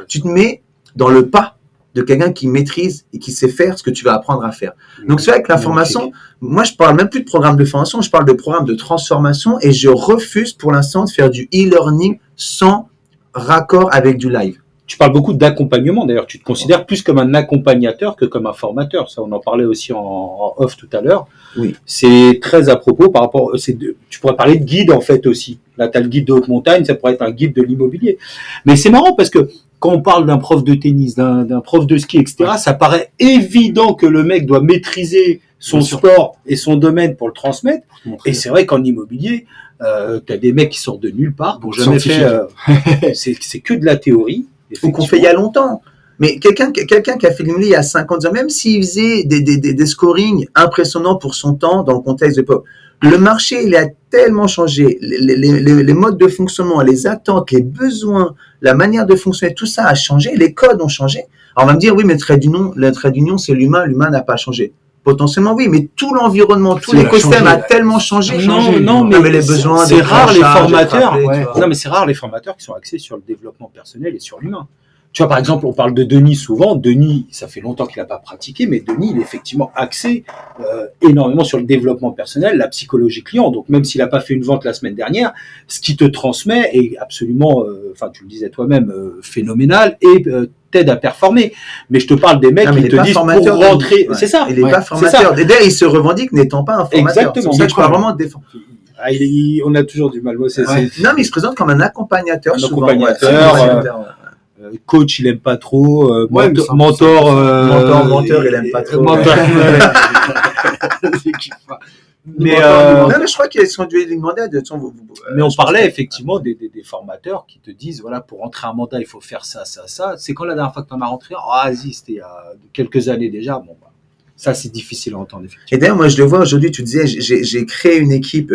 tu te mets dans le pas de quelqu'un qui maîtrise et qui sait faire ce que tu vas apprendre à faire. Donc, c'est vrai que la formation, moi, je parle même plus de programme de formation, je parle de programme de transformation et je refuse pour l'instant de faire du e-learning sans raccord avec du live. Tu parles beaucoup d'accompagnement, d'ailleurs, tu te considères plus comme un accompagnateur que comme un formateur. Ça, on en parlait aussi en off tout à l'heure. Oui. C'est très à propos par rapport, tu pourrais parler de guide en fait aussi. Là, tu as le guide de haute montagne, ça pourrait être un guide de l'immobilier. Mais c'est marrant parce que quand on parle d'un prof de tennis, d'un prof de ski, etc., ça paraît évident que le mec doit maîtriser son sport et son domaine pour le transmettre. Et c'est vrai qu'en immobilier, t'as des mecs qui sortent de nulle part, qui n'ont jamais fait, c'est que de la théorie. Ou qu'on fait il y a longtemps. Mais quelqu'un qui a fait l'immobilier il y a 50 ans, même s'il faisait des scorings impressionnants pour son temps dans le contexte de pop, le marché, il a tellement changé. Les modes de fonctionnement, les attentes, les besoins, la manière de fonctionner, tout ça a changé. Les codes ont changé. Alors on va me dire, oui, mais le trait d'union, c'est l'humain. L'humain n'a pas changé. Potentiellement, oui, mais tout l'environnement, tout l'écosystème a tellement changé. Non, mais les besoins, c'est rare les formateurs. Rappelé, Non, mais c'est rare les formateurs qui sont axés sur le développement personnel et sur l'humain. Tu vois, par exemple, on parle de Denis souvent. Denis, ça fait longtemps qu'il n'a pas pratiqué, mais Denis, il est effectivement axé énormément sur le développement personnel, la psychologie client. Donc, même s'il n'a pas fait une vente la semaine dernière, ce qu'il te transmet est absolument, tu le disais toi-même, phénoménal et t'aide à performer. Mais je te parle des mecs qui te disent pour rentrer. C'est ça. Il n'est pas formateur. D'ailleurs, il se revendique n'étant pas un formateur. Exactement. C'est ça que je parle vraiment de défendre. On a toujours du mal. Moi, Non, mais il se présente comme un accompagnateur. Coach, il aime pas trop. Mentor, il aime pas trop. Mais je crois qu'ils sont dû lui demander. Mais on parlait effectivement des formateurs qui te disent voilà, pour rentrer un mandat, il faut faire ça. C'est quand la dernière fois que tu en as rentré? Vas-y, c'était il y a quelques années déjà. Bon, ça, c'est difficile à entendre. Et d'ailleurs, moi, je le vois aujourd'hui, tu disais, j'ai créé une équipe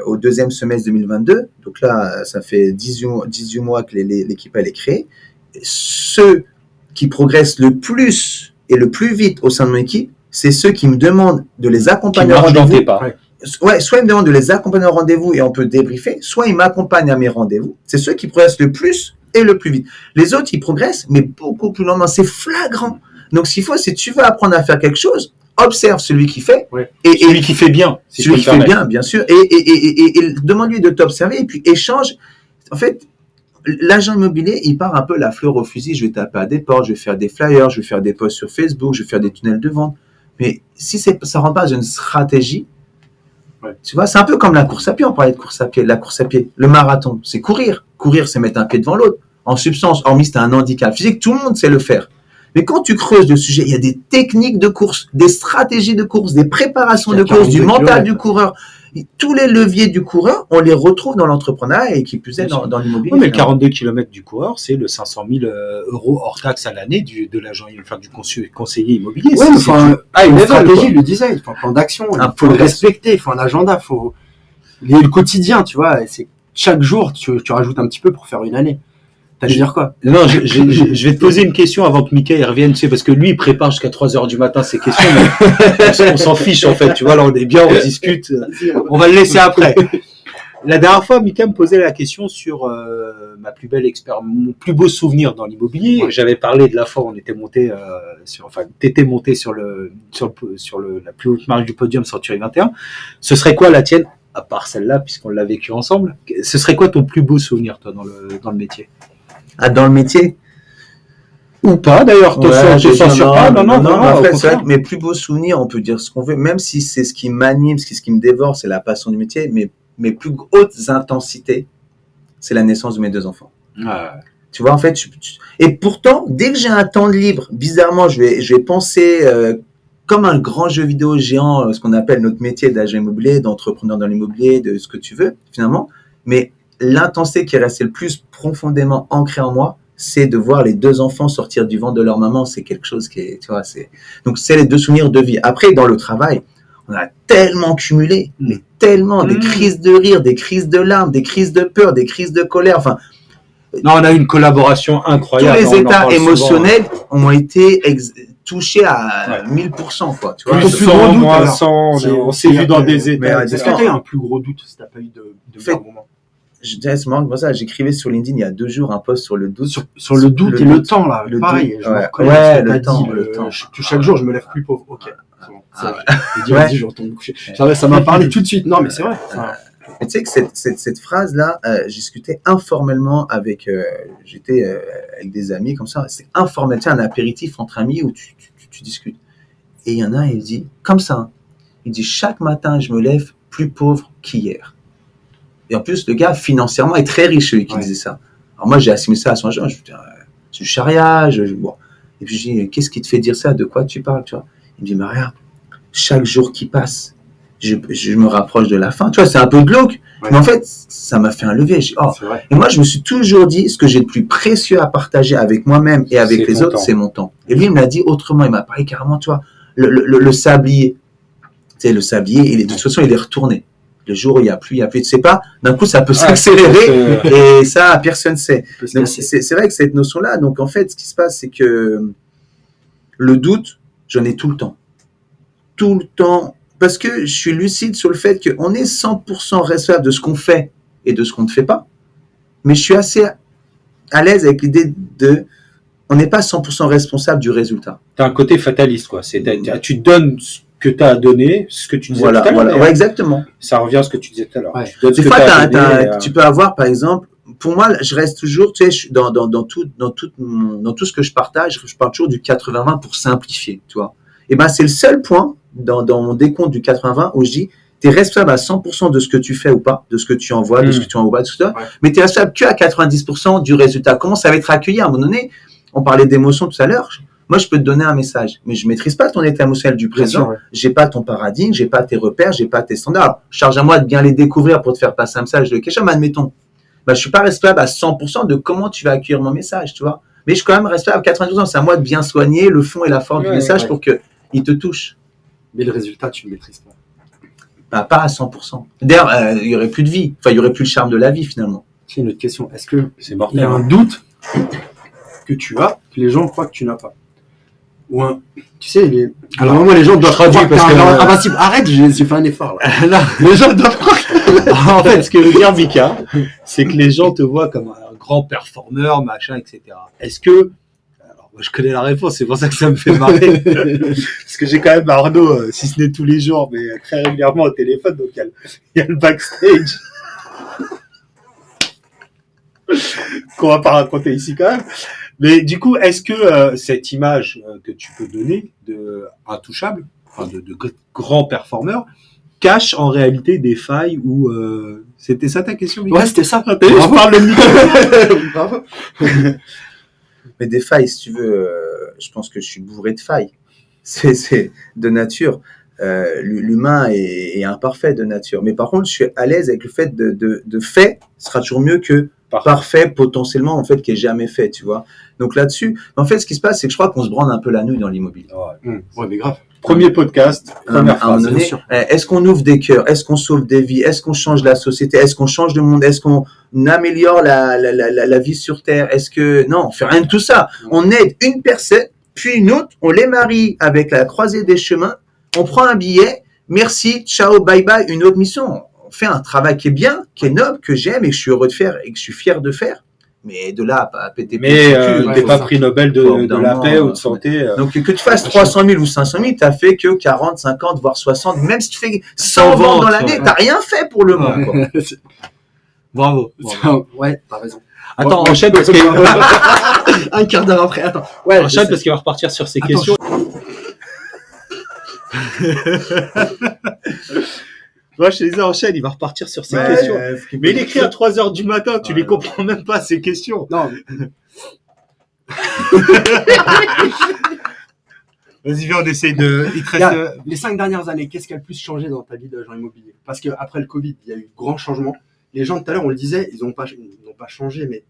au deuxième semestre 2022. Donc là, ça fait 18 mois que l'équipe elle est créée. ceux qui progressent le plus et le plus vite au sein de mon équipe, c'est ceux qui me demandent de les Qui accompagner au marche dans tes rendez-vous. pas. Ouais. Ouais, soit ils me demandent de les accompagner au rendez-vous et on peut débriefer, soit ils m'accompagnent à mes rendez-vous. C'est ceux qui progressent le plus et le plus vite. Les autres, ils progressent, mais beaucoup plus lentement. C'est flagrant. Donc, ce qu'il faut, si tu veux apprendre à faire quelque chose, observe celui qui fait Ouais. et Celui qui fait bien. Si celui je qui peux me fait permettre. bien, bien sûr, et demande-lui de t'observer et puis échange. En fait, l'agent immobilier, il part un peu la fleur au fusil. Je vais taper à des portes, je vais faire des flyers, je vais faire des posts sur Facebook, je vais faire des tunnels de vente. Mais si ça ne rentre pas dans une stratégie, ouais. Tu vois, c'est un peu comme la course à pied. On parlait de course à pied, la course à pied. Le marathon, c'est courir. Courir, c'est mettre un pied devant l'autre. En substance, hormis si tu as un handicap physique, tout le monde sait le faire. Mais quand tu creuses le sujet, il y a des techniques de course, des stratégies de course, des préparations de course, du mental du coureur. Tous les leviers du coureur, on les retrouve dans l'entrepreneuriat et qui plus est dans l'immobilier. Oui, mais le 42 km du coureur, c'est le 500 000 euros hors taxe à l'année de l'agent, du conseiller immobilier. Ouais, mais une stratégie, quoi. le design, il faut un plan d'action, il Un faut le plan respecter, il faut un agenda, il faut le quotidien, tu vois. C'est chaque jour, tu rajoutes un petit peu pour faire une année. T'as à dire quoi? Non, je vais te poser une question avant que Mickaël revienne, tu sais, parce que lui, il prépare jusqu'à 3h du matin ces questions, mais on s'en fiche, en fait, tu vois, là, on est bien, on discute, on va le laisser après. La dernière fois, Mickaël me posait la question sur ma plus belle expérience, mon plus beau souvenir dans l'immobilier. Ouais. J'avais parlé de la fois où on était monté t'étais monté sur la plus haute marche du podium Century 21. Ce serait quoi la tienne, à part celle-là, puisqu'on l'a vécu ensemble? Ce serait quoi ton plus beau souvenir, toi, dans le métier? Ah, dans le métier? Ou pas, d'ailleurs, te censure pas. Non, après, c'est vrai que mes plus beaux souvenirs, on peut dire ce qu'on veut, même si c'est ce qui m'anime, ce qui me dévore, c'est la passion du métier, mais mes plus hautes intensités, c'est la naissance de mes 2 enfants. Tu vois, en fait, et pourtant, dès que j'ai un temps de libre, bizarrement, je vais penser comme un grand jeu vidéo géant, ce qu'on appelle notre métier d'agent immobilier, d'entrepreneur dans l'immobilier, de ce que tu veux, finalement. Mais l'intensité qui est restée le plus profondément ancrée en moi, c'est de voir les 2 enfants sortir du ventre de leur maman. C'est quelque chose qui est, tu vois, donc c'est les 2 souvenirs de vie. Après, dans le travail, on a tellement cumulé, mais tellement des crises de rire, des crises de larmes, des crises de peur, des crises de colère. Enfin, non, on a eu une collaboration incroyable. Tous les états émotionnels ont été touchés à 1000%, quoi. Tu vois, plus 100, moins 100, on s'est vu dans des états. Est-ce que tu as eu un plus gros doute si tu n'as pas eu de bon moment? C'est marrant comme ça. J'écrivais sur LinkedIn il y a 2 jours un post sur le doute. Sur le doute et le temps, là. Pareil, je me reconnais le temps. Chaque jour, je me lève plus pauvre. Ok. J'ai dit, vas-y, je retourne me coucher. Ça m'a parlé tout de suite. Non, mais c'est vrai. Tu sais que cette phrase-là, j'ai discuté informellement avec, j'étais avec des amis comme ça. C'est informel, tu sais, un apéritif entre amis où tu discutes. Et il y en a un, il dit, comme ça, hein, il dit, chaque matin, je me lève plus pauvre qu'hier. Et en plus, le gars, financièrement, est très riche, celui qui disait ça. Alors moi, j'ai assimilé ça à son genre. Je me dis, c'est du charriage. Bon. Et puis, je dis, qu'est-ce qui te fait dire ça? De quoi tu parles, tu vois? Il me dit, mais regarde, chaque jour qui passe, je me rapproche de la fin. Tu vois, c'est un peu glauque. Mais en fait, ça m'a fait un levier. Et moi, je me suis toujours dit, ce que j'ai de plus précieux à partager avec moi-même et avec les autres, c'est mon temps. Et lui, il me l'a dit autrement. Il m'a parlé carrément, tu vois, le sablier. Tu sais, le sablier, de toute façon, il est retourné. Le jour où il n'y a plus, tu sais pas, d'un coup, ça peut s'accélérer et ça, personne ne sait. Donc, c'est vrai que cette notion-là, donc en fait, ce qui se passe, c'est que le doute, j'en ai tout le temps. Tout le temps. Parce que je suis lucide sur le fait qu'on est 100% responsable de ce qu'on fait et de ce qu'on ne fait pas. Mais je suis assez à l'aise avec l'idée on n'est pas 100% responsable du résultat. Tu as un côté fataliste, quoi. Tu donnes ce que tu as à donner, ce que tu disais tout à l'heure. Ouais, exactement. Ça revient à ce que tu disais tout à l'heure. Ouais. Des fois, tu peux avoir, par exemple, pour moi, je reste toujours, tu sais, dans tout ce que je partage, je parle toujours du 80-20 pour simplifier, tu vois. Et ben, c'est le seul point dans mon décompte du 80-20 où je dis, tu es responsable à 100% de ce que tu fais ou pas, de ce que tu envoies, de ce que tu envoies, tout ça, mais tu es responsable que à 90% du résultat. Comment ça va être accueilli à un moment donné? On parlait d'émotion tout à l'heure. Moi, je peux te donner un message, mais je maîtrise pas ton état émotionnel du présent. J'ai pas ton paradigme, j'ai pas tes repères, j'ai pas tes standards. Alors, charge à moi de bien les découvrir pour te faire passer un message de quelque chose, mais admettons. Ben, je suis pas responsable à 100% de comment tu vas accueillir mon message, tu vois. Mais je suis quand même responsable à 90%. C'est à moi de bien soigner le fond et la forme du message pour que il te touche. Mais le résultat, tu ne le maîtrises pas. Bah, pas à 100%. D'ailleurs, il y aurait plus de vie. Enfin, il y aurait plus le charme de la vie, finalement. C'est une autre question. Est-ce que c'est mortel, il y a un doute que tu as que les gens croient que tu n'as pas. Ou tu sais, alors vraiment les gens doivent traduis croire parce que invincible. Arrête, j'ai fait un effort là. Là, Les gens doivent croire. en fait, ce que veut dire Mika, c'est que les gens te voient comme un grand performeur, machin, etc. Est-ce que, alors moi je connais la réponse, c'est pour ça que ça me fait marrer, parce que j'ai quand même Arnaud, si ce n'est tous les jours, mais très régulièrement au téléphone, donc il y a le backstage qu'on va pas raconter ici quand même. Mais du coup, est-ce que cette image que tu peux donner de intouchable, enfin de grand performeur, cache en réalité des failles ou c'était ça ta question, Mika? Ouais, c'était ça. Je parle le micro. Bravo. Mais des failles, si tu veux, je pense que je suis bourré de failles. C'est de nature. L'humain est imparfait de nature. Mais par contre, je suis à l'aise avec le fait de fait sera toujours mieux que parfait potentiellement, en fait, qui est jamais fait, tu vois. Donc là-dessus, en fait, ce qui se passe, c'est que je crois qu'on se branle un peu la nouille dans l'immobilier. Ouais, mais grave. Premier podcast, première À un moment phrase. donné, est-ce qu'on ouvre des cœurs? Est-ce qu'on sauve des vies? Est-ce qu'on change la société? Est-ce qu'on change le monde? Est-ce qu'on améliore la vie sur Terre? Est-ce que... Non, on fait rien de tout ça. On aide une personne, puis une autre, on les marie avec la croisée des chemins, on prend un billet, merci, ciao, bye bye, une autre mission. On fait un travail qui est bien, qui est noble, que j'aime et que je suis heureux de faire et que je suis fier de faire. Mais de là à péter Mais le t'es cul, pas prix Nobel de la paix ou de santé. Donc, que tu fasses 300 000 ou 500 000, t'as fait que 40, 50, voire 60. Même si tu fais 100 ventes dans l'année, t'as rien fait pour le monde, quoi. Bravo. Ouais, t'as raison. Attends, enchaîne parce qu'il Un quart d'heure après, attends. Ouais, enchaîne parce qu'il va repartir sur ses questions. Moi, je te disais, enchaîne, il va repartir sur ses questions. Mais il écrit à 3h du matin, tu les comprends même pas, ces questions. Non. Vas-y, viens, on essaye de... Il te reste... Les 5 dernières années, qu'est-ce qui a le plus changé dans ta vie d'agent immobilier? Parce qu'après le Covid, il y a eu de grands changements. Les gens, tout à l'heure, on le disait, ils n'ont pas changé, mais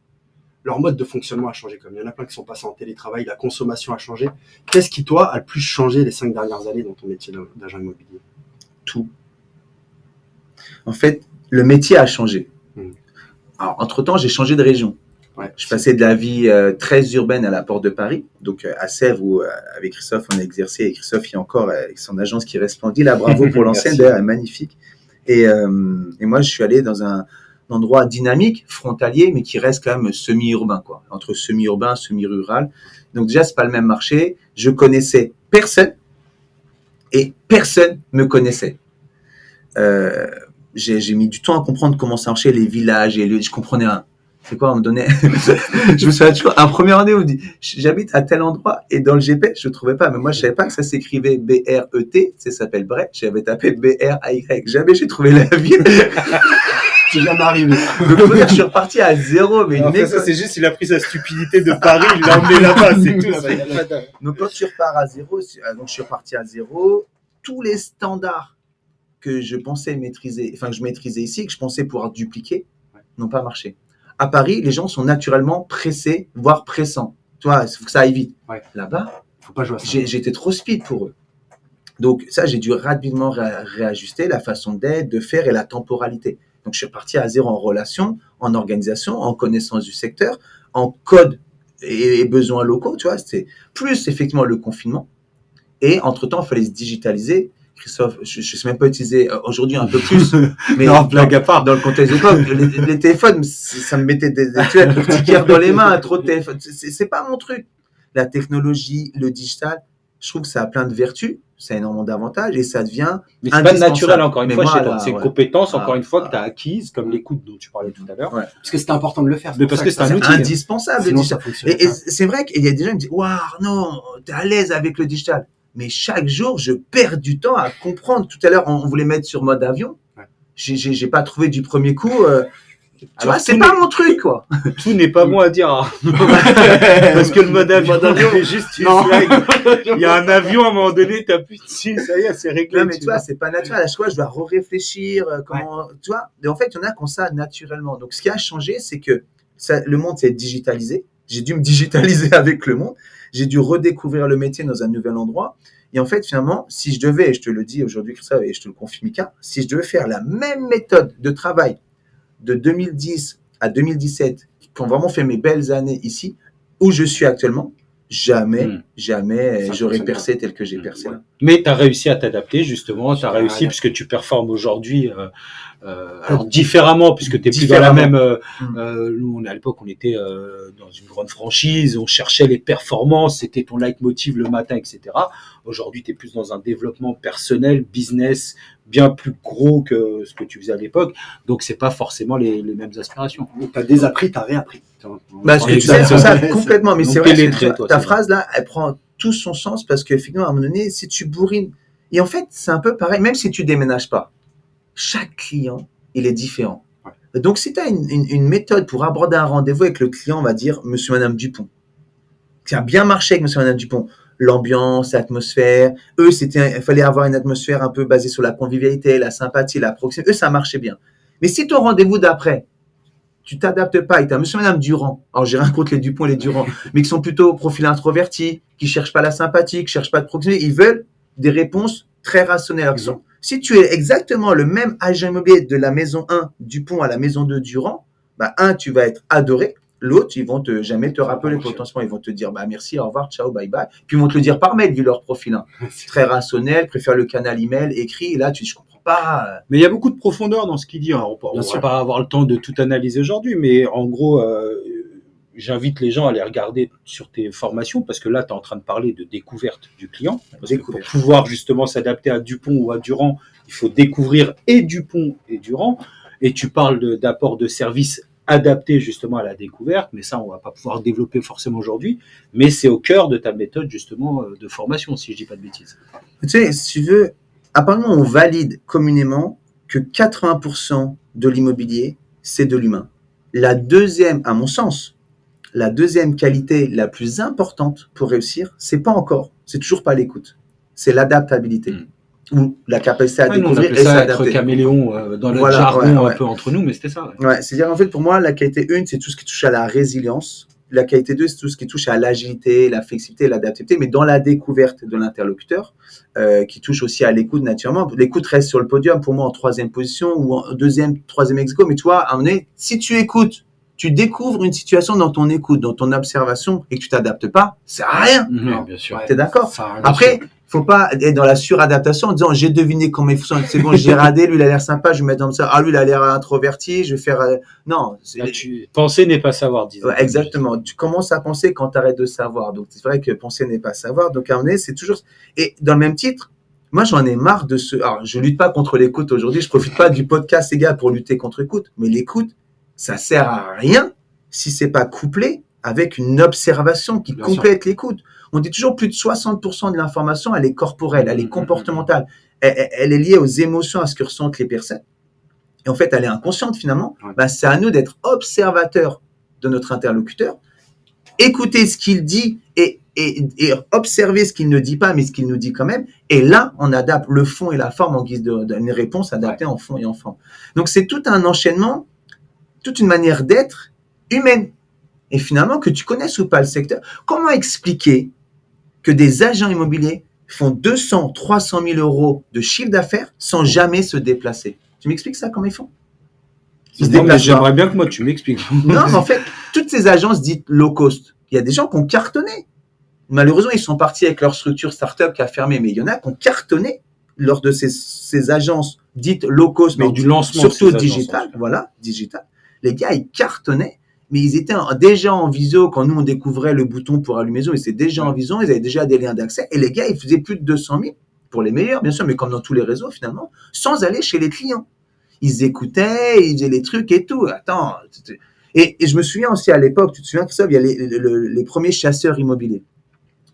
leur mode de fonctionnement a changé. Comme il y en a plein qui sont passés en télétravail, la consommation a changé. Qu'est-ce qui, toi, a le plus changé les 5 dernières années dans ton métier d'agent immobilier? Tout. En fait, le métier a changé. Alors, entre-temps, j'ai changé de région. Ouais. Je passais de la vie très urbaine à la Porte de Paris, donc à Sèvres, où avec Christophe, on a exercé. Et Christophe, il y a encore avec son agence qui resplendit. Là, bravo pour l'ancienne, d'ailleurs, elle est magnifique. Et moi, je suis allé dans un endroit dynamique, frontalier, mais qui reste quand même semi-urbain, quoi. Entre semi-urbain, semi-rural. Donc déjà, c'est pas le même marché. Je connaissais personne et personne me connaissait. J'ai mis du temps à comprendre comment ça marchait, les villages et je comprenais un. C'est quoi, on me donnait. Je me souviens toujours, un premier rendez-vous, on dit j'habite à tel endroit et dans le GPS, je ne trouvais pas. Mais moi, je ne savais pas que ça s'écrivait B-R-E-T, ça s'appelle Brest. J'avais tapé B-R-A-Y. Jamais j'ai trouvé la ville. C'est jamais arrivé. Donc, je suis reparti à zéro. Mais en fait, ça, c'est juste, il a pris sa stupidité de Paris, il l'a emmené là-bas, c'est tout. Donc, quand tu repars à zéro, donc je suis reparti à zéro, tous les standards que je pensais maîtriser, enfin que je maîtrisais ici, que je pensais pouvoir dupliquer, n'ont pas marché. À Paris, les gens sont naturellement pressés, voire pressants. Tu vois, il faut que ça aille vite. Ouais. Là-bas, faut pas jouer à ça. J'étais trop speed pour eux. Donc ça, j'ai dû rapidement réajuster la façon d'être, de faire et la temporalité. Donc je suis reparti à zéro en relation, en organisation, en connaissance du secteur, en code et besoins locaux. Tu vois, c'est plus effectivement le confinement. Et entre-temps, il fallait se digitaliser. Christophe, je ne sais même pas utiliser aujourd'hui un peu plus, mais non, blague à part. Dans le contexte de l'époque, les téléphones, ça me mettait des tickets dans les mains, trop de téléphones. C'est pas mon truc. La technologie, le digital, je trouve que ça a plein de vertus, ça a énormément d'avantages et ça devient. Mais c'est pas naturel, encore une fois, chez toi. C'est une compétence, encore une fois, que tu as acquise, comme l'écoute dont tu parlais tout à l'heure. Ouais. Parce que c'était important de le faire. Mais parce que c'est un outil indispensable. Sinon, ça et c'est vrai qu'il y a des gens qui me disent waouh, non, t'es à l'aise avec le digital. Mais chaque jour, je perds du temps à comprendre. Tout à l'heure, on voulait mettre sur mode avion. Ouais. J'ai pas trouvé du premier coup. Tu vois, c'est pas mon truc, quoi. Tout n'est pas bon à dire. Parce que le mode avion, c'est juste une blague. Il y a un avion, à un moment donné, t'appuies dessus, ça y est, c'est réglé. Non, mais tu vois, c'est pas naturel. À chaque fois, je dois réfléchir. Comment, tu vois. Et en fait, il y en a qui ont ça naturellement. Donc, ce qui a changé, c'est que le monde s'est digitalisé. J'ai dû me digitaliser avec le monde. J'ai dû redécouvrir le métier dans un nouvel endroit. Et en fait, finalement, si je devais, et je te le dis aujourd'hui, Christophe, et je te le confie, Mika, si je devais faire la même méthode de travail de 2010 à 2017, qui ont vraiment fait mes belles années ici, où je suis actuellement, jamais Ça j'aurais fonctionne percé tel que j'ai percé Ouais. là. Mais tu as réussi à t'adapter, justement. Tu as Ah, réussi ouais. puisque tu performes aujourd'hui. Alors différemment, puisque tu n'es plus dans la même. Nous, à l'époque, on était dans une grande franchise, on cherchait les performances, c'était ton leitmotiv le matin, etc. Aujourd'hui, tu es plus dans un développement personnel, business, bien plus gros que ce que tu faisais à l'époque. Donc, c'est pas forcément les mêmes aspirations. T'as désappris, t'as réappris. Bah, ce que tu sais, c'est ça, complètement. Mais Donc, c'est vrai, t'es lettré, toi, ta c'est phrase là, elle prend tout son sens parce qu'effectivement, à un moment donné, si tu bourrines, et en fait, c'est un peu pareil, même si tu déménages pas, chaque client, il est différent. Ouais. Donc, si tu as une méthode pour aborder un rendez-vous avec le client, on va dire Monsieur, Madame Dupont, qui a bien marché avec Monsieur, Madame Dupont, l'ambiance, l'atmosphère, eux, il fallait avoir une atmosphère un peu basée sur la convivialité, la sympathie, la proximité, eux, ça marchait bien. Mais si ton rendez-vous d'après, tu t'adaptes pas, et tu as Monsieur, Madame Durand, alors j'ai rien contre les Dupont et les Durand, mais qui sont plutôt au profil introverti, qui cherchent pas la sympathie, qui cherchent pas de proximité, ils veulent des réponses très rationnelles. Si tu es exactement le même agent immobilier de la maison 1 Dupont à la maison 2 Durand, bah, tu vas être adoré. L'autre, ils vont jamais te rappeler potentiellement. Ils vont te dire, bah, merci, au revoir, ciao, bye bye. Puis ils vont te le dire par mail, vu leur profil. Très rationnel, préfère le canal email, écrit. Et là, je comprends pas. Mais il y a beaucoup de profondeur dans ce qu'il dit. Alors, on va pas avoir le temps de tout analyser aujourd'hui, mais en gros, j'invite les gens à aller regarder sur tes formations parce que là, tu es en train de parler de découverte du client. Parce que pour pouvoir justement s'adapter à Dupont ou à Durand, il faut découvrir et Dupont et Durand. Et tu parles d'apport de services adaptés justement à la découverte, mais ça, on va pas pouvoir développer forcément aujourd'hui. Mais c'est au cœur de ta méthode justement de formation, si je dis pas de bêtises. Tu sais, si tu veux, apparemment, on valide communément que 80% de l'immobilier, c'est de l'humain. La deuxième, à mon sens, la deuxième qualité la plus importante pour réussir, c'est toujours pas l'écoute. C'est l'adaptabilité. Ou la capacité à découvrir et s'adapter. Être caméléon dans le jargon un peu entre nous, mais c'était ça. Ouais, c'est-à-dire en fait pour moi, la qualité 1, c'est tout ce qui touche à la résilience. La qualité 2, c'est tout ce qui touche à l'agilité, la flexibilité, l'adaptabilité, mais dans la découverte de l'interlocuteur, qui touche aussi à l'écoute naturellement. L'écoute reste sur le podium pour moi en troisième position ou en deuxième, troisième ex aequo. Mais tu vois, à un moment donné, si tu écoutes, tu découvres une situation dans ton écoute, dans ton observation et que tu t'adaptes pas, ça sert à rien. Non, bien sûr. T'es d'accord? Après, faut pas être dans la suradaptation en disant j'ai deviné comment il fonctionne, c'est bon, j'ai radé, lui il a l'air sympa, je vais mettre dans ça, lui il a l'air introverti, je vais faire non, penser n'est pas savoir, disons. Ouais, exactement, tu commences à penser quand tu arrêtes de savoir. Donc c'est vrai que penser n'est pas savoir. Donc à un moment donné, c'est toujours et dans le même titre, moi j'en ai marre de alors je lutte pas contre l'écoute aujourd'hui, je profite pas du podcast les gars pour lutter contre l'écoute, mais l'écoute ça sert à rien si c'est pas couplé avec une observation qui complète l'écoute. On dit toujours plus de 60% de l'information, elle est corporelle, elle est comportementale. Elle est liée aux émotions, à ce que ressentent les personnes. Et en fait, elle est inconsciente finalement. Bah, c'est à nous d'être observateurs de notre interlocuteur, écouter ce qu'il dit et observer ce qu'il ne dit pas, mais ce qu'il nous dit quand même. Et là, on adapte le fond et la forme en guise d'une réponse adaptée en fond et en forme. Donc, c'est tout un enchaînement, toute une manière d'être humaine. Et finalement, que tu connaisses ou pas le secteur, comment expliquer que des agents immobiliers font 200, 300 000 euros de chiffre d'affaires sans jamais se déplacer? Tu m'expliques ça, comment ils font? J'aimerais bien que moi, tu m'expliques. Non, mais en fait, toutes ces agences dites low cost, il y a des gens qui ont cartonné. Malheureusement, ils sont partis avec leur structure startup qui a fermé, mais il y en a qui ont cartonné lors de ces agences dites low cost, mais du lancement surtout digital. Voilà, digital. Les gars, ils cartonnaient. Mais ils étaient déjà en visio quand nous on découvrait le bouton pour allumer Zoom. Ils étaient déjà en visio, ils avaient déjà des liens d'accès. Et les gars, ils faisaient plus de 200 000 pour les meilleurs, bien sûr, mais comme dans tous les réseaux finalement, sans aller chez les clients. Ils écoutaient, ils faisaient les trucs et tout. Attends. Et je me souviens aussi à l'époque, tu te souviens, Christophe, il y a les premiers chasseurs immobiliers.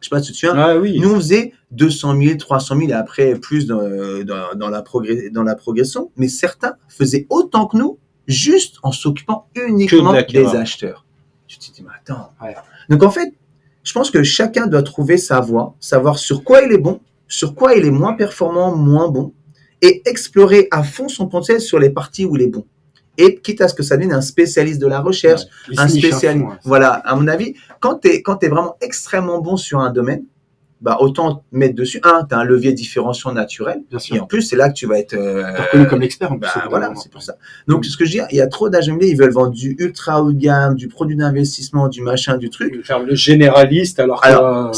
Je sais pas si tu te souviens. Ah, oui. Nous, on faisait 200 000, 300 000 et après plus dans la progression. Mais certains faisaient autant que nous, juste en s'occupant uniquement des acheteurs. Tu te dis, mais attends. Ouais. Donc en fait, je pense que chacun doit trouver sa voie, savoir sur quoi il est bon, sur quoi il est moins performant, moins bon, et explorer à fond son potentiel sur les parties où il est bon. Et quitte à ce que ça devienne un spécialiste de la recherche, un spécialiste. Voilà, à mon avis, quand tu es vraiment extrêmement bon sur un domaine, bah autant mettre dessus. Tu as un levier différenciant naturel. Bien sûr. Et en plus, c'est là que tu vas être. T'es reconnu comme l'expert en plus. Bah, voilà, c'est pour ça. Donc, ce que je dis, il y a trop d'AGMD, ils veulent vendre du ultra haut de gamme, du produit d'investissement, du machin, du truc. Faire le généraliste alors que. Alors,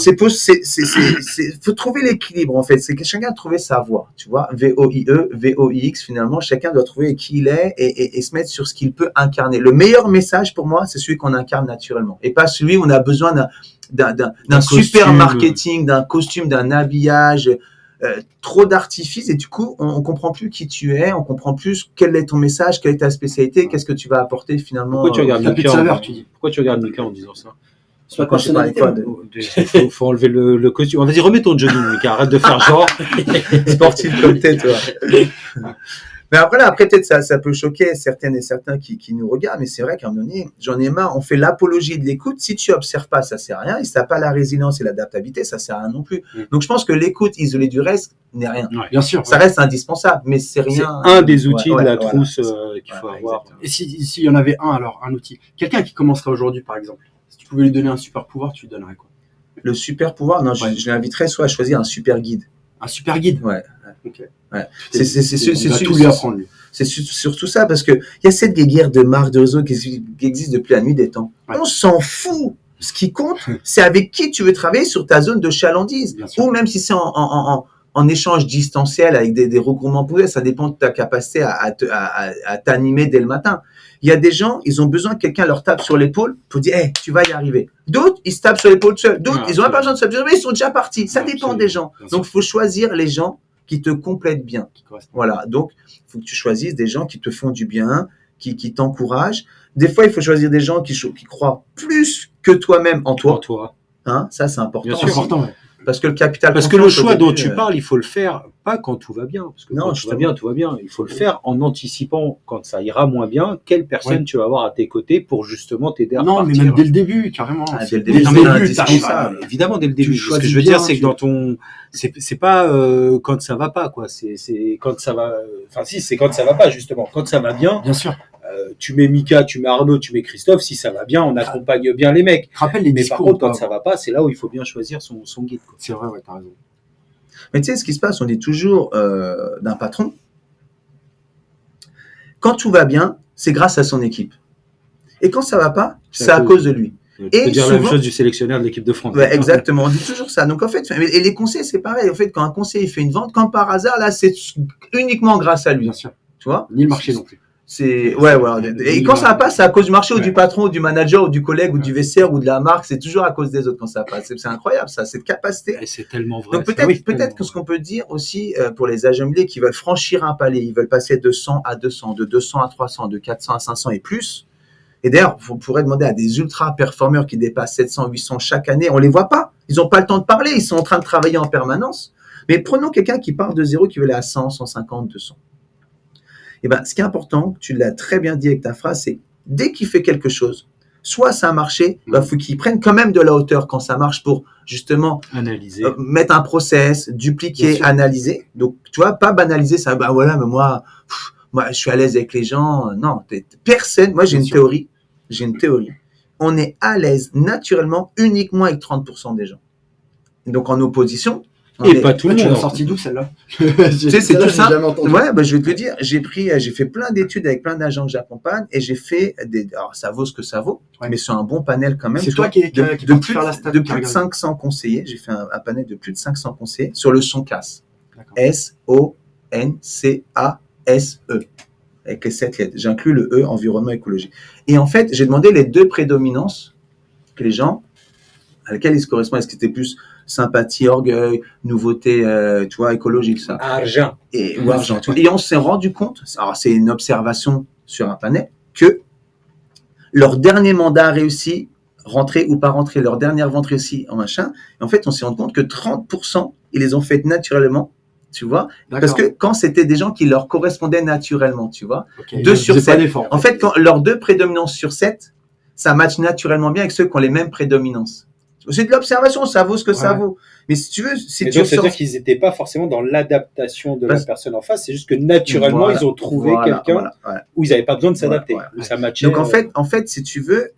faut trouver l'équilibre en fait. C'est que chacun doit trouver sa voie, tu vois. VOIE, VOIX, finalement, chacun doit trouver qui il est et se mettre sur ce qu'il peut incarner. Le meilleur message pour moi, c'est celui qu'on incarne naturellement et pas celui où on a besoin d'un super marketing, d'un costume, d'un habillage. Trop d'artifices et du coup on comprend plus qui tu es, on comprend plus quel est ton message, quelle est ta spécialité, qu'est-ce que tu vas apporter finalement. Pourquoi tu regardes t'as plus de saveur, tu dis. Pourquoi tu regardes Mika en disant ça? C'est pas Quand je parlais personnalité. Il faut enlever le costume. Vas-y, remets ton jogging, Mika. Arrête de faire genre. Sportif comme t'es, toi. Mais après, peut-être ça peut choquer certaines et certains qui nous regardent, mais c'est vrai qu'à un moment donné, j'en ai marre, on fait l'apologie de l'écoute. Si tu n'observes pas, ça sert à rien. Et si tu n'as pas la résilience et l'adaptabilité, ça sert à rien non plus. Donc, je pense que l'écoute isolée du reste n'est rien. Ouais. Bien sûr. Ça reste indispensable, mais c'est C'est rien. un des outils Ouais, de la voilà. trousse qu'il faut Ouais, avoir. exactement. Et s'il y en avait un, alors, un outil. Quelqu'un qui commencerait aujourd'hui, par exemple. Si tu pouvais lui donner un super pouvoir, tu lui donnerais quoi? Le super pouvoir, non, Ouais. je l'inviterais soit à choisir un super guide. Un super guide. Ouais. Ok. Ouais. Il va tout lui apprendre, lui. C'est surtout ça, parce que il y a cette guéguerre de marques, de réseaux qui existe depuis la nuit des temps. Ouais. On s'en fout. Ce qui compte, c'est avec qui tu veux travailler sur ta zone de chalandise. Bien sûr. Ou même si c'est en échange distanciel avec des regroupements poulet, ça dépend de ta capacité à t'animer dès le matin. Il y a des gens, ils ont besoin que quelqu'un leur tape sur l'épaule pour dire, hey, tu vas y arriver. D'autres, ils se tapent sur l'épaule seuls. D'autres, ils n'ont même pas besoin de se taper sur l'épaule, ils sont déjà partis. Ça dépend des gens. Donc, il faut choisir les gens qui te complètent bien. Voilà. Donc, il faut que tu choisisses des gens qui te font du bien, qui t'encouragent. Des fois, il faut choisir des gens qui croient plus que toi-même en toi. Hein, ça, c'est important. Bien sûr. Important, ouais. Parce que le capital. Parce que le choix dont tu parles, il faut le faire pas quand tout va bien. Parce que Non, quand tout va bien, tout va bien. Il faut le faire en anticipant quand ça ira moins bien, quelle personne tu vas avoir à tes côtés pour justement t'aider à Non, repartir. mais même dès le début, carrément. Dès le début, c'est indispensable. Évidemment, dès le début. Ce que choisis je veux dire, bien, c'est que dans ton, c'est pas quand ça va pas, quoi. C'est quand ça va. Enfin, si, c'est quand ça va pas justement. Quand ça va bien, Bien sûr. tu mets Mika, tu mets Arnaud, tu mets Christophe. Si ça va bien, on accompagne bien les mecs. Rappelle les Mais discours. par contre, quand ça va pas, c'est là où il faut bien choisir son guide, quoi. C'est vrai, ouais, t'as raison. Mais tu sais, ce qui se passe, on dit toujours d'un patron, quand tout va bien, c'est grâce à son équipe. Et quand ça va pas, c'est à cause de lui. Tu peux dire la même chose du sélectionneur de l'équipe de France. Ouais, exactement, on dit toujours ça. Donc en fait, et les conseils, c'est pareil. En fait, quand un conseiller fait une vente, comme par hasard, là, c'est uniquement grâce à lui. Bien sûr. Tu vois? Ni le marché non plus. C'est Et quand ça va pas, c'est à cause du marché ou du patron ou du manager ou du collègue ou du vestiaire ou de la marque. C'est toujours à cause des autres quand ça passe. C'est incroyable ça, cette capacité. Et c'est tellement vrai. Donc peut-être que ce qu'on peut dire aussi pour les agents immobiliers qui veulent franchir un palier, ils veulent passer de 100 à 200, de 200 à 300, de 400 à 500 et plus. Et d'ailleurs, vous pourrez demander à des ultra performeurs qui dépassent 700, 800 chaque année, on les voit pas. Ils n'ont pas le temps de parler, ils sont en train de travailler en permanence. Mais prenons quelqu'un qui part de zéro, qui veut aller à 100, 150, 200. Et ben, ce qui est important, tu l'as très bien dit avec ta phrase, c'est dès qu'il fait quelque chose, soit ça a marché, il faut qu'il prenne quand même de la hauteur quand ça marche pour justement analyser, mettre un process, dupliquer, analyser. Donc, tu vois, pas banaliser ça. Ben voilà, mais moi, je suis à l'aise avec les gens. Non, personne. Moi, j'ai une théorie. On est à l'aise naturellement uniquement avec 30% des gens. Et donc, en opposition. Pas tout le monde. Tu l'as sorti d'où celle-là? Tu sais, c'est tout ça. Ouais, je vais te le dire. J'ai fait plein d'études avec plein d'agents que j'accompagne et j'ai fait alors ça vaut ce que ça vaut, mais sur un bon panel quand même. C'est toi qui de plus de 500 conseillers. J'ai fait un panel de plus de 500 conseillers sur le SONCAS. SONCASE. Avec les 7 lettres. J'inclus le E, environnement, écologie. Et en fait, j'ai demandé les 2 prédominances que les gens, à lesquelles ils se correspondent. Est-ce que c'était plus sympathie, orgueil, nouveauté, tu vois, écologique, ça. Argent. Ou argent. Tu vois. Et on s'est rendu compte, alors c'est une observation sur un panel, que leur dernier mandat réussi, rentré ou pas rentré, leur dernière vente réussie en machin, et en fait, on s'est rendu compte que 30%, ils les ont fait naturellement. Tu vois, parce que quand c'était des gens qui leur correspondaient naturellement, tu vois, 2 sur 7. En fait, quand leurs 2 prédominances sur 7, ça matche naturellement bien avec ceux qui ont les mêmes prédominances. C'est de l'observation, ça vaut ce que ça vaut. Mais si tu veux, c'est-à-dire qu'ils n'étaient pas forcément dans l'adaptation de la personne en face, c'est juste que naturellement, ils ont trouvé quelqu'un où ils n'avaient pas besoin de s'adapter, où ça matchait. Donc en fait, si tu veux,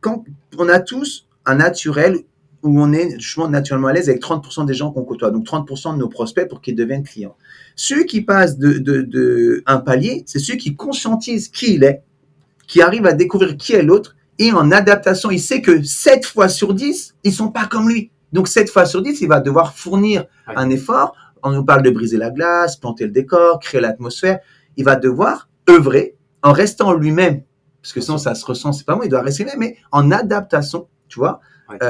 quand on a tous un naturel où on est justement naturellement à l'aise avec 30% des gens qu'on côtoie, donc 30% de nos prospects pour qu'ils deviennent clients. Ceux qui passent de un palier, c'est ceux qui conscientisent qui il est, qui arrivent à découvrir qui est l'autre, et en adaptation, il sait que 7 fois sur 10, ils sont pas comme lui. Donc 7 fois sur 10, il va devoir fournir un effort. On nous parle de briser la glace, planter le décor, créer l'atmosphère. Il va devoir œuvrer en restant lui-même, parce que sinon ça se ressent, c'est pas moi, il doit rester lui-même, mais en adaptation, tu vois,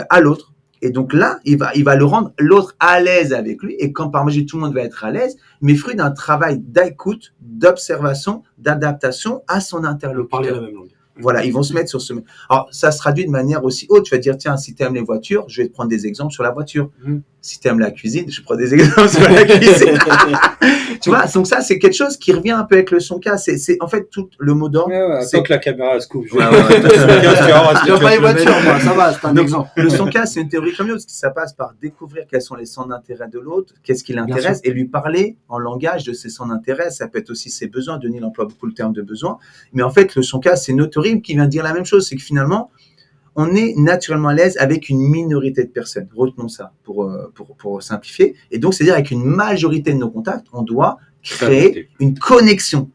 à l'autre. Et donc là, il va le rendre l'autre à l'aise avec lui. Et quand par magie, tout le monde va être à l'aise, mais fruit d'un travail d'écoute, d'observation, d'adaptation à son interlocuteur. Parler la même langue. Voilà, ils vont se mettre sur ce. Alors, ça se traduit de manière aussi haute. Tu vas dire, tiens, si tu aimes les voitures, je vais te prendre des exemples sur la voiture. Si tu aimes la cuisine, je prends des exemples sur la cuisine. Tu vois, donc ça, c'est quelque chose qui revient un peu avec le son cas. C'est en fait tout le mot d'ordre. Tant que la caméra se coupe. Je n'aime pas les voitures, moi, ça va, c'est un exemple. Le son cas, c'est une théorie comme une autre. Ça passe par découvrir quels sont les centres d'intérêt de l'autre, qu'est-ce qui l'intéresse, et lui parler en langage de ses centres d'intérêt. Ça peut être aussi ses besoins. Denis emploie beaucoup le terme de besoin. Mais en fait, le son cas, c'est une autre théorie qui vient dire la même chose. C'est que finalement, on est naturellement à l'aise avec une minorité de personnes. Retenons ça pour simplifier. Et donc, c'est-à-dire avec une majorité de nos contacts, on doit créer une connexion.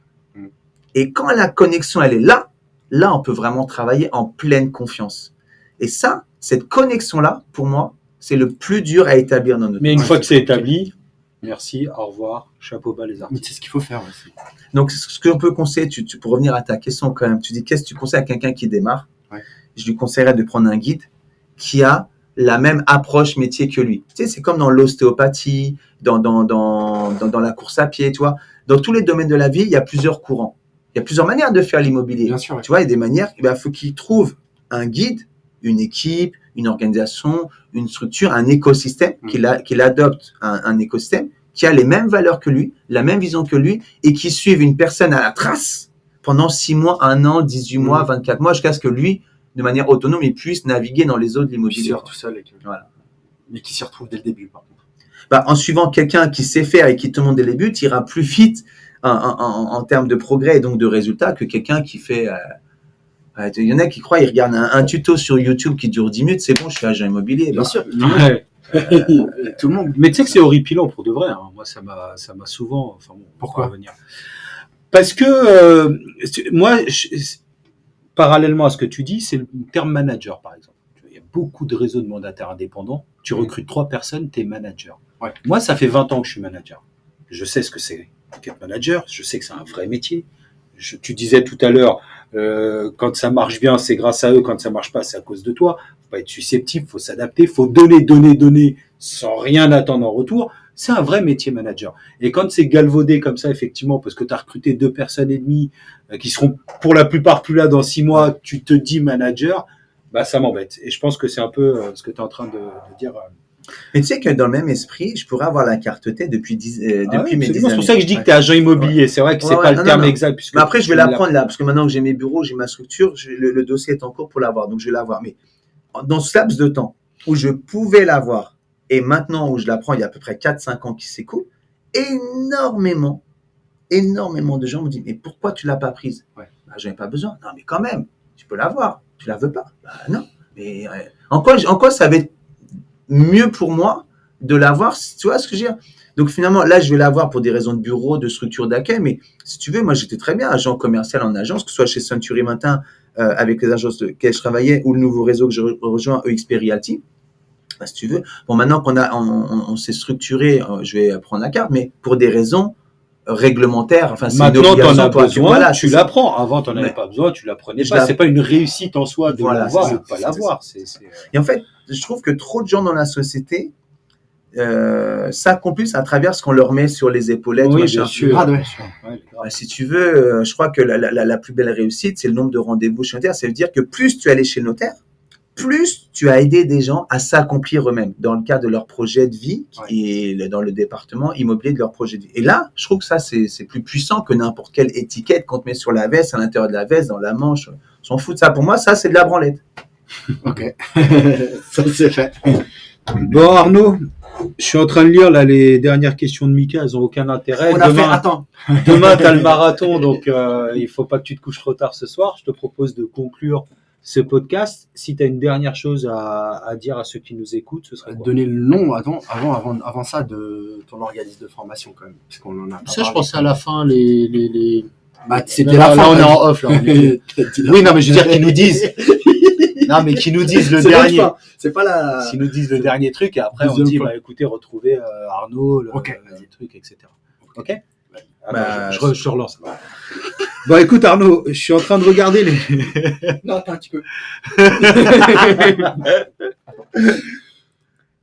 Et quand la connexion, elle est là, on peut vraiment travailler en pleine confiance. Et ça, cette connexion-là, pour moi, c'est le plus dur à établir dans notre Mais une fois que c'est établi, merci, au revoir, chapeau bas les artistes. C'est ce qu'il faut faire aussi. Donc, ce que l'on peut conseiller, pour revenir à ta question quand même, tu dis qu'est-ce que tu conseilles à quelqu'un qui démarre? Je lui conseillerais de prendre un guide qui a la même approche métier que lui. Tu sais, c'est comme dans l'ostéopathie, dans la course à pied, tu vois. Dans tous les domaines de la vie, il y a plusieurs courants. Il y a plusieurs manières de faire l'immobilier. Bien sûr. Tu vois, il y a des manières, il faut qu'il trouve un guide, une équipe, une organisation, une structure, un écosystème, qu'il adopte un écosystème qui a les mêmes valeurs que lui, la même vision que lui, et qui suive une personne à la trace pendant 6 mois, 1 an, 18 mois, 24 mois, jusqu'à ce que lui, de manière autonome, il puisse naviguer dans les eaux de l'immobilier. Tout seul. Voilà. Mais qui s'y retrouve dès le début, par contre. En suivant quelqu'un qui sait faire et qui te montre dès le début, tu iras plus vite en termes de progrès et donc de résultats que quelqu'un qui fait... il y en a qui croient, ils regardent un tuto sur YouTube qui dure 10 minutes, c'est bon, je suis agent immobilier. Bien sûr. Tout le monde. Mais tu sais que c'est horripilant pour de vrai. Hein. Moi, ça m'a souvent... Enfin, bon, pourquoi revenir. Parce que moi... Parallèlement à ce que tu dis, c'est le terme manager, par exemple. Il y a beaucoup de réseaux de mandataires indépendants. Tu recrutes 3 personnes, tu es manager. Moi, ça fait 20 ans que je suis manager. Je sais ce que c'est qu'être manager. Je sais que c'est un vrai métier. Tu disais tout à l'heure, quand ça marche bien, c'est grâce à eux. Quand ça marche pas, c'est à cause de toi. Faut pas être susceptible, faut s'adapter, faut donner sans rien attendre en retour. C'est un vrai métier manager. Et quand c'est galvaudé comme ça, effectivement, parce que tu as recruté 2 personnes et demie qui seront pour la plupart plus là dans 6 mois, tu te dis manager, bah ça m'embête. Et je pense que c'est un peu ce que tu es en train de dire. Mais tu sais que dans le même esprit, je pourrais avoir la carte T depuis mes 10 années. C'est pour ça que je dis que tu es agent immobilier. C'est vrai que c'est pas le terme exact. Puisque mais après, je vais l'apprendre là, parce que maintenant que j'ai mes bureaux, j'ai ma structure, le dossier est en cours pour l'avoir, donc je vais l'avoir. Mais dans ce laps de temps où je pouvais l'avoir, et maintenant où je l'apprends, il y a à peu près 4-5 ans qui s'écoulent, énormément de gens me disent, mais pourquoi tu l'as pas prise? J'en ai pas besoin. Non, mais quand même, tu peux l'avoir. Tu la veux pas? Non. Mais en quoi ça va être mieux pour moi de l'avoir? Tu vois ce que je veux dire? Donc finalement, là, je vais l'avoir pour des raisons de bureau, de structure d'accueil, mais si tu veux, moi, j'étais très bien agent commercial en agence, que ce soit chez Century Matin, avec les agences de lesquelles je travaillais, ou le nouveau réseau que je rejoins, EXP Realty. Si tu veux. Bon, maintenant on s'est structuré, je vais prendre la carte, mais pour des raisons réglementaires. Enfin, c'est maintenant, tu en as besoin, voilà, tu l'apprends. Avant, tu n'en avais pas besoin, tu l'apprenais pas. C'est pas une réussite en soi de l'avoir ou de pas l'avoir. Et en fait, je trouve que trop de gens dans la société s'accomplissent à travers ce qu'on leur met sur les épaulettes. Oui, bien sûr. Si tu veux, je crois que la plus belle réussite, c'est le nombre de rendez-vous chez le notaire. Ça veut dire que plus tu es allé chez le notaire, plus tu as aidé des gens à s'accomplir eux-mêmes dans le cadre de leur projet de vie et dans le département immobilier de leur projet de vie. Et là, je trouve que ça, c'est plus puissant que n'importe quelle étiquette qu'on te met sur la veste, à l'intérieur de la veste, dans la manche. On s'en fout de ça. Pour moi, ça, c'est de la branlette. Ok. Ça, c'est fait. Bon, Arnaud, je suis en train de lire là, les dernières questions de Mika, elles n'ont aucun intérêt. Demain, tu as le marathon, donc il ne faut pas que tu te couches trop tard ce soir. Je te propose de conclure ce podcast. Si tu as une dernière chose à dire à ceux qui nous écoutent, ce serait quoi? Donner le nom avant ça de ton organisme de formation quand même, parce qu'on en a pas Ça, je parlé. pensais à la fin, les... Bah, c'était Là, la fin. on est t'as en dit. off, là. Oui, non, mais je veux dire qu'ils nous disent. Non, mais qu'ils nous disent le C'est dernier. votre fin. C'est pas la. S'ils nous disent le dernier truc, et après on Deuxième dit, point. bah écoutez, retrouvez Arnaud, Ok. les trucs, etc. Ok. Bah, Je te relance. Bon, écoute, Arnaud, je suis en train de regarder les. Non, attends un petit peu.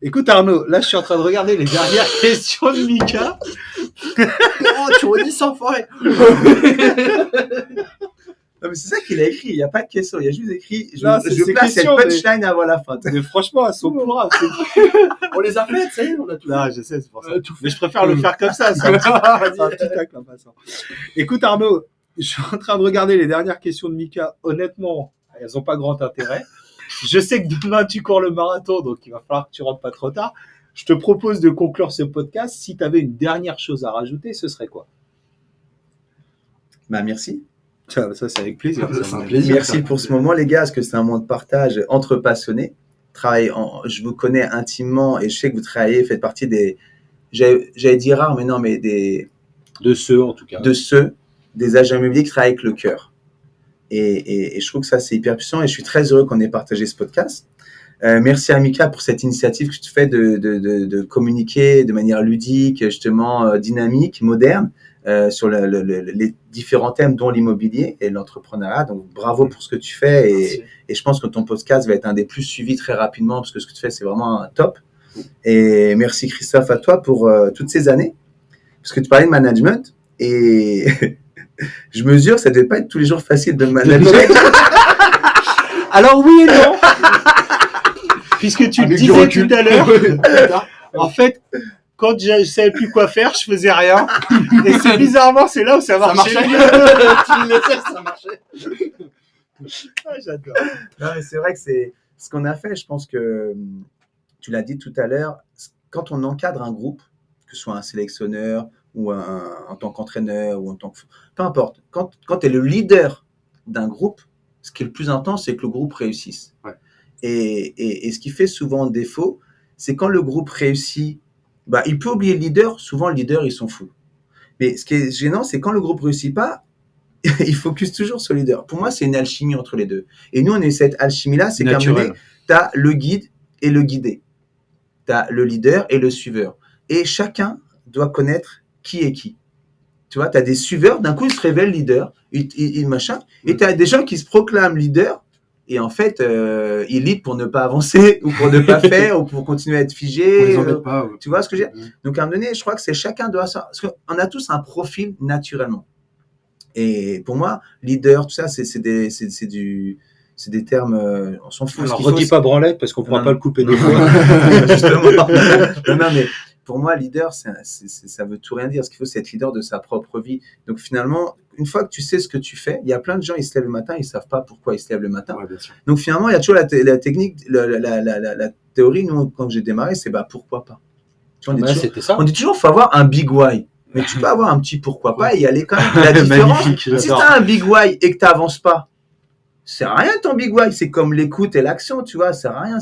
Écoute, Arnaud, là, je suis en train de regarder les dernières questions de Mika. Oh, tu redis ça, enfoiré. Non, mais c'est ça qu'il a écrit. Il n'y a pas de question. Il y a juste écrit. Non, c'est Je ces place cette questions, punchline avant la fin. Mais franchement, elles sont pourraves. On les a faites, ça y est, on a tout. Non, je sais, c'est pour ça. Tout Mais je préfère le faire comme ça. C'est un petit tacle en passant. Écoute, Arnaud, je suis en train de regarder les dernières questions de Mika. Honnêtement, elles n'ont pas grand intérêt. Je sais que demain, tu cours le marathon, donc il va falloir que tu rentres pas trop tard. Je te propose de conclure ce podcast. Si tu avais une dernière chose à rajouter, ce serait quoi? Bah, merci. Ça, c'est avec plaisir. C'est un plaisir. Merci pour ce moment, les gars, parce que c'est un moment de partage entre passionnés. Je vous connais intimement et je sais que vous travaillez, faites partie des, j'allais dire rares, mais non, mais De ceux, en tout cas. des agents immobiliers qui travaillent avec le cœur. Et je trouve que ça, c'est hyper puissant et je suis très heureux qu'on ait partagé ce podcast. Merci à Mika pour cette initiative que tu fais de communiquer de manière ludique, justement dynamique, moderne, sur les différents thèmes, dont l'immobilier et l'entrepreneuriat. Donc, bravo pour ce que tu fais et je pense que ton podcast va être un des plus suivis très rapidement parce que ce que tu fais, c'est vraiment un top. Et merci Christophe à toi pour toutes ces années, parce que tu parlais de management et je mesure que ça ne devait pas être tous les jours facile de manager. Alors oui et non. Puisque tu le Avec du disais recul. tout à l'heure, en fait, quand je savais plus quoi faire, je faisais rien. Et c'est bizarrement, c'est là où ça marchait. Tu me laissais, ça marchait. Ah, j'adore. Non, mais c'est vrai que c'est ce qu'on a fait. Je pense que tu l'as dit tout à l'heure, quand on encadre un groupe, que ce soit un sélectionneur ou en tant qu'entraîneur ou en tant que... Peu importe, quand tu es le leader d'un groupe, ce qui est le plus intense, c'est que le groupe réussisse. Ouais. Et ce qui fait souvent défaut, c'est quand le groupe réussit, bah, il peut oublier le leader. Souvent, le leader, ils sont fous. Mais ce qui est gênant, c'est quand le groupe réussit pas, il focus toujours sur le leader. Pour moi, c'est une alchimie entre les deux. Et nous, on est cette alchimie-là, c'est qu'à un moment donné, tu as le guide et le guidé. Tu as le leader et le suiveur. Et chacun doit connaître qui est qui. Tu vois, tu as des suiveurs, d'un coup, ils se révèlent leader, machin. Et tu as des gens qui se proclament leader. Et en fait, ils lead pour ne pas avancer, ou pour ne pas faire, ou pour continuer à être figé. On les embête pas. Ouais. Tu vois ce que je veux dire? Donc, à un moment donné, je crois que c'est chacun doit ça. Parce qu'on a tous un profil naturellement. Et pour moi, leader, tout ça, c'est des termes, on s'en fout. Alors, redis pas branlette parce qu'on pourra Non. pas le couper deux fois. Justement. Non, mais pour moi, leader, ça veut tout rien dire. Ce qu'il faut, c'est être leader de sa propre vie. Donc, finalement, une fois que tu sais ce que tu fais, il y a plein de gens, ils se lèvent le matin, ils savent pas pourquoi ils se lèvent le matin. Ouais, bien sûr. Donc, finalement, il y a toujours la technique, la théorie. Nous, quand j'ai démarré, c'est pourquoi pas. Tu vois, C'était ça. on dit toujours, faut avoir un big why. Mais tu peux avoir un petit pourquoi pas et y aller quand même. La différence, Magnifique, si j'adore. tu as un big why et que tu n'avances pas, ça sert à rien ton big why. C'est comme l'écoute et l'action, tu vois, ça sert à rien.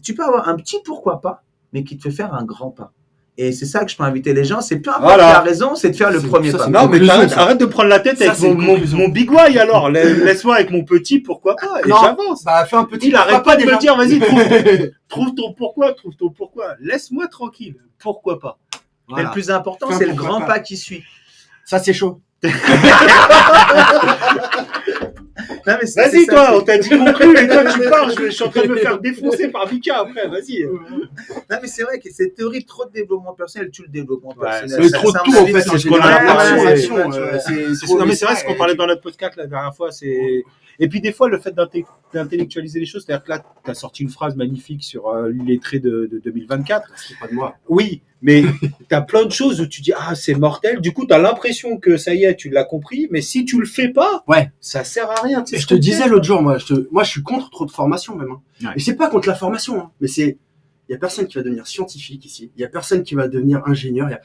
Tu peux avoir un petit pourquoi pas, mais qui te fait faire un grand pas. Et c'est ça que je peux inviter les gens. C'est peu importe qui a raison, c'est de faire le premier pas. Non, mais conclusion, arrête de prendre la tête Ça, avec c'est une conclusion. mon big why alors. Laisse-moi avec mon petit pourquoi pas. Et Non. j'avance. Bah, fais un petit. Il arrête pas de déjà. me dire, vas-y, trouve ton pourquoi. Laisse-moi tranquille. Pourquoi pas. Mais Voilà. le plus important, Fais un c'est le pourquoi grand pas. pas qui suit. Ça, c'est chaud. Non, mais Vas-y, toi, on t'a dit conclu et toi, tu parles. Je suis en train de me faire défoncer par Mika après. Vas-y. Non, mais c'est vrai que cette théorie, trop de développement personnel, tue le développement personnel. Mais Ça- trop de ça tout, me en fait- fait, c'est en ce qu'on a général. l'impression, L'action, l'action, Non, mais c'est vrai ce qu'on parlait dans notre podcast la dernière fois. Et puis des fois, le fait d'intellectualiser les choses, c'est-à-dire que là, tu as sorti une phrase magnifique sur l'illettré de 2024. C'est pas de moi. Oui, mais tu as plein de choses où tu dis, ah, c'est mortel. Du coup, tu as l'impression que ça y est, tu l'as compris. Mais si tu le fais pas, Ouais. ça sert à rien. Tu sais Je ce te qu'on disais fait. l'autre jour, moi, je suis contre trop de formation même. Hein. Ouais. Et c'est pas contre la formation, hein, mais il y a personne qui va devenir scientifique ici. Il y a personne qui va devenir ingénieur. Il y a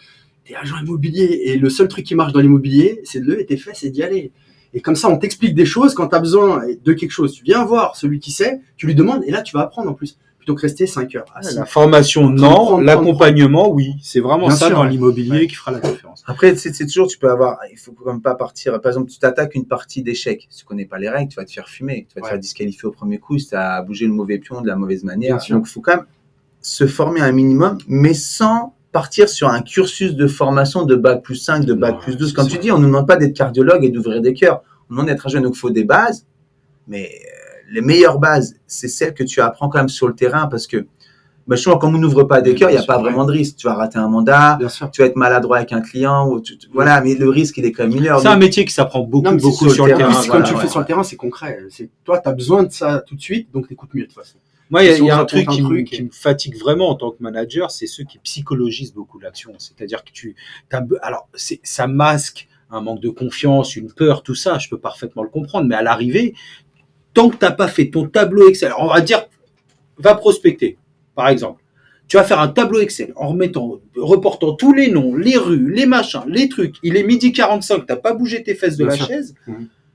des agents immobiliers. Et le seul truc qui marche dans l'immobilier, c'est de lever tes fesses et d'y aller. Et comme ça, on t'explique des choses. Quand tu as besoin de quelque chose, tu viens voir celui qui sait, tu lui demandes, et là, tu vas apprendre en plus. Plutôt que rester 5 heures. La formation, non. L'accompagnement, oui. C'est vraiment Bien ça sûr, dans ouais. l'immobilier qui fera la différence. Après, c'est toujours, tu peux avoir, il faut quand même pas partir. Par exemple, tu t'attaques une partie d'échecs. Si tu connais pas les règles, tu vas te faire fumer. Tu vas te faire disqualifier au premier coup si tu as bougé le mauvais pion de la mauvaise manière. Donc, il faut quand même se former un minimum, mais sans partir sur un cursus de formation de bac plus 5, de bac plus 12. Comme tu dis, on ne nous demande pas d'être cardiologue et d'ouvrir des cœurs. On nous demande d'être un jeune. Donc, il faut des bases. Mais les meilleures bases, c'est celles que tu apprends quand même sur le terrain parce que, souvent, quand on n'ouvre pas des cœurs, il n'y a pas vraiment de risque. Tu vas rater un mandat, tu vas être maladroit avec un client, voilà, mais le risque, il est quand même mineur. C'est un métier qui s'apprend beaucoup sur le terrain. Comme tu le fais sur le terrain, c'est concret. Toi, tu as besoin de ça tout de suite, donc t'écoutes mieux de toute façon. Moi, il y a un truc qui me fatigue vraiment en tant que manager, c'est ceux qui psychologisent beaucoup l'action. C'est-à-dire que ça masque un manque de confiance, une peur, tout ça, je peux parfaitement le comprendre, mais à l'arrivée, tant que tu n'as pas fait ton tableau Excel, on va dire, va prospecter. Par exemple, tu vas faire un tableau Excel en reportant tous les noms, les rues, les machins, les trucs. Il est 12h45, tu n'as pas bougé tes fesses de la chaise.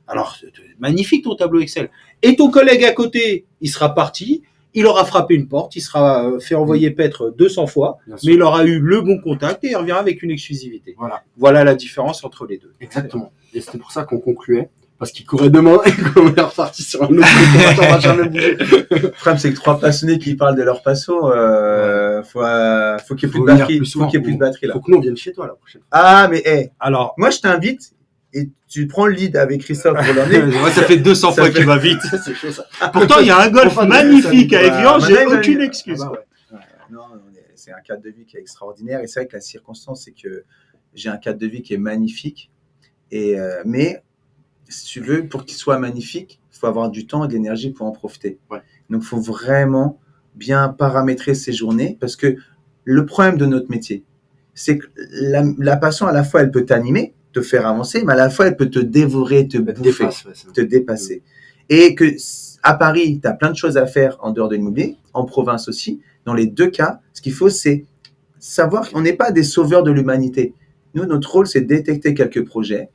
Alors, magnifique ton tableau Excel. Et ton collègue à côté, il sera parti, il aura frappé une porte, il sera fait envoyer paître 200 fois, mais il aura eu le bon contact et il revient avec une exclusivité. Voilà la différence entre les deux. Exactement. Et c'était pour ça qu'on concluait. Parce qu'il courait demander qu'on est reparti sur un autre truc, on va jamais bouger. Le problème, c'est que 3 passionnés qui parlent de leur passo, faut qu'il y ait plus de batterie. Faut qu'il y ait plus de batterie là. Faut que nous on vienne chez toi la prochaine fois. Ah, mais alors, moi je t'invite et tu prends le lead avec Christophe pour l'année. Ça fait 200 fois qu'il va vite. C'est chaud ça. Pourtant, il y a un golf magnifique à Évian, j'ai aucune excuse. Non, c'est un cadre de vie qui est extraordinaire et c'est vrai que la circonstance, c'est que j'ai un cadre de vie qui est magnifique mais si tu veux, pour qu'il soit magnifique, il faut avoir du temps et de l'énergie pour en profiter. Donc, il faut vraiment bien paramétrer ses journées parce que le problème de notre métier, c'est que la passion, à la fois, elle peut t'animer, te faire avancer, mais à la fois, elle peut te dévorer, te bouffer, te dépasser. Et que à Paris, tu as plein de choses à faire en dehors de l'immobilier, en province aussi. Dans les deux cas, ce qu'il faut, c'est savoir qu'on n'est pas des sauveurs de l'humanité. Nous, notre rôle, c'est de détecter quelques projets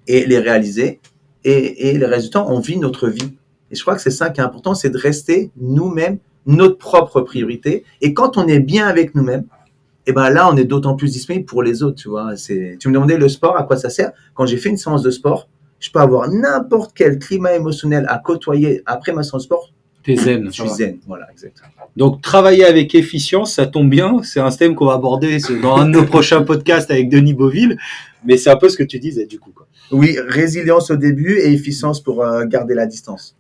et les réaliser. Et les résultats, on vit notre vie. Et je crois que c'est ça qui est important, c'est de rester nous-mêmes, notre propre priorité. Et quand on est bien avec nous-mêmes, et ben là, on est d'autant plus disponible pour les autres, tu vois. Tu me demandais le sport, à quoi ça sert? Quand j'ai fait une séance de sport, je peux avoir n'importe quel climat émotionnel à côtoyer après ma séance de sport. T'es zen. Je suis zen, voilà, exactement. Donc, travailler avec efficience, ça tombe bien. C'est un thème qu'on va aborder dans un de nos prochains podcasts avec Denis Beauville. Mais c'est un peu ce que tu disais, du coup, quoi. Oui, résilience au début et efficience pour garder la distance.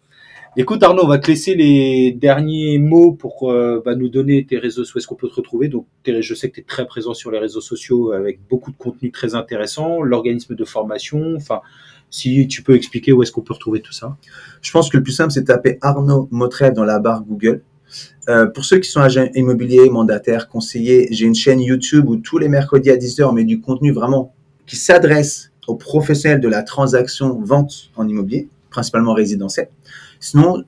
Écoute, Arnaud, on va te laisser les derniers mots pour nous donner tes réseaux sociaux. Où est-ce qu'on peut te retrouver? Donc, je sais que tu es très présent sur les réseaux sociaux avec beaucoup de contenu très intéressant, l'organisme de formation. Enfin, si tu peux expliquer où est-ce qu'on peut retrouver tout ça. Je pense que le plus simple, c'est de taper Arnaud Mautrel dans la barre Google. Pour ceux qui sont agents immobiliers, mandataires, conseillers, j'ai une chaîne YouTube où tous les mercredis à 10h, on met du contenu vraiment qui s'adresse aux professionnels de la transaction vente en immobilier, principalement résidentiel. Sinon,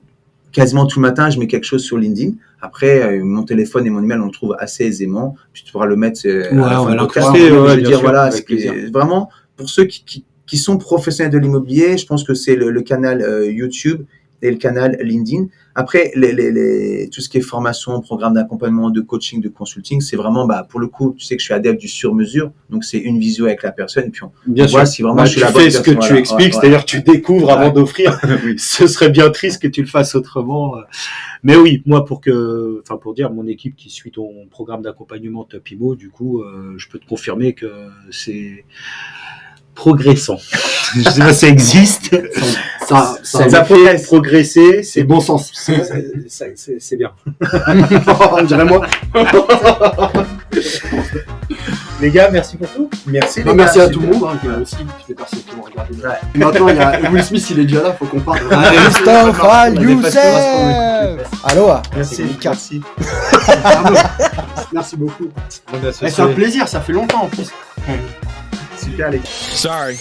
quasiment tout le matin, je mets quelque chose sur LinkedIn. Après, mon téléphone et mon email, on le trouve assez aisément. Puis tu pourras le mettre à la fin de podcast. Vraiment, pour ceux qui sont professionnels de l'immobilier, je pense que c'est le canal YouTube et le canal LinkedIn. Après, tout ce qui est formation, programme d'accompagnement, de coaching, de consulting, c'est vraiment, pour le coup, tu sais que je suis adepte du sur-mesure. Donc, c'est une visio avec la personne. Et puis, on voit si vraiment je suis la bonne personne. Tu fais ce que tu expliques, c'est-à-dire que tu découvres avant d'offrir. Oui. Ce serait bien triste que tu le fasses autrement. Mais oui, moi, pour dire, mon équipe qui suit ton programme d'accompagnement Top Immo, du coup, je peux te confirmer que c'est progressant. Je sais pas si ça existe. Ça fait progresser. C'est bon sens. C'est bien. On dirait moi. Les gars, merci pour tout. Merci. Merci à tout le monde. Aussi, toutes les personnes qui m'ont regardé. Et maintenant, il y a Will Smith, il est déjà là. Faut qu'on parle. Mustafa Youssef. Aloha. Merci. Merci beaucoup. C'est un plaisir. Ça fait longtemps en plus. Super les gars. Sorry.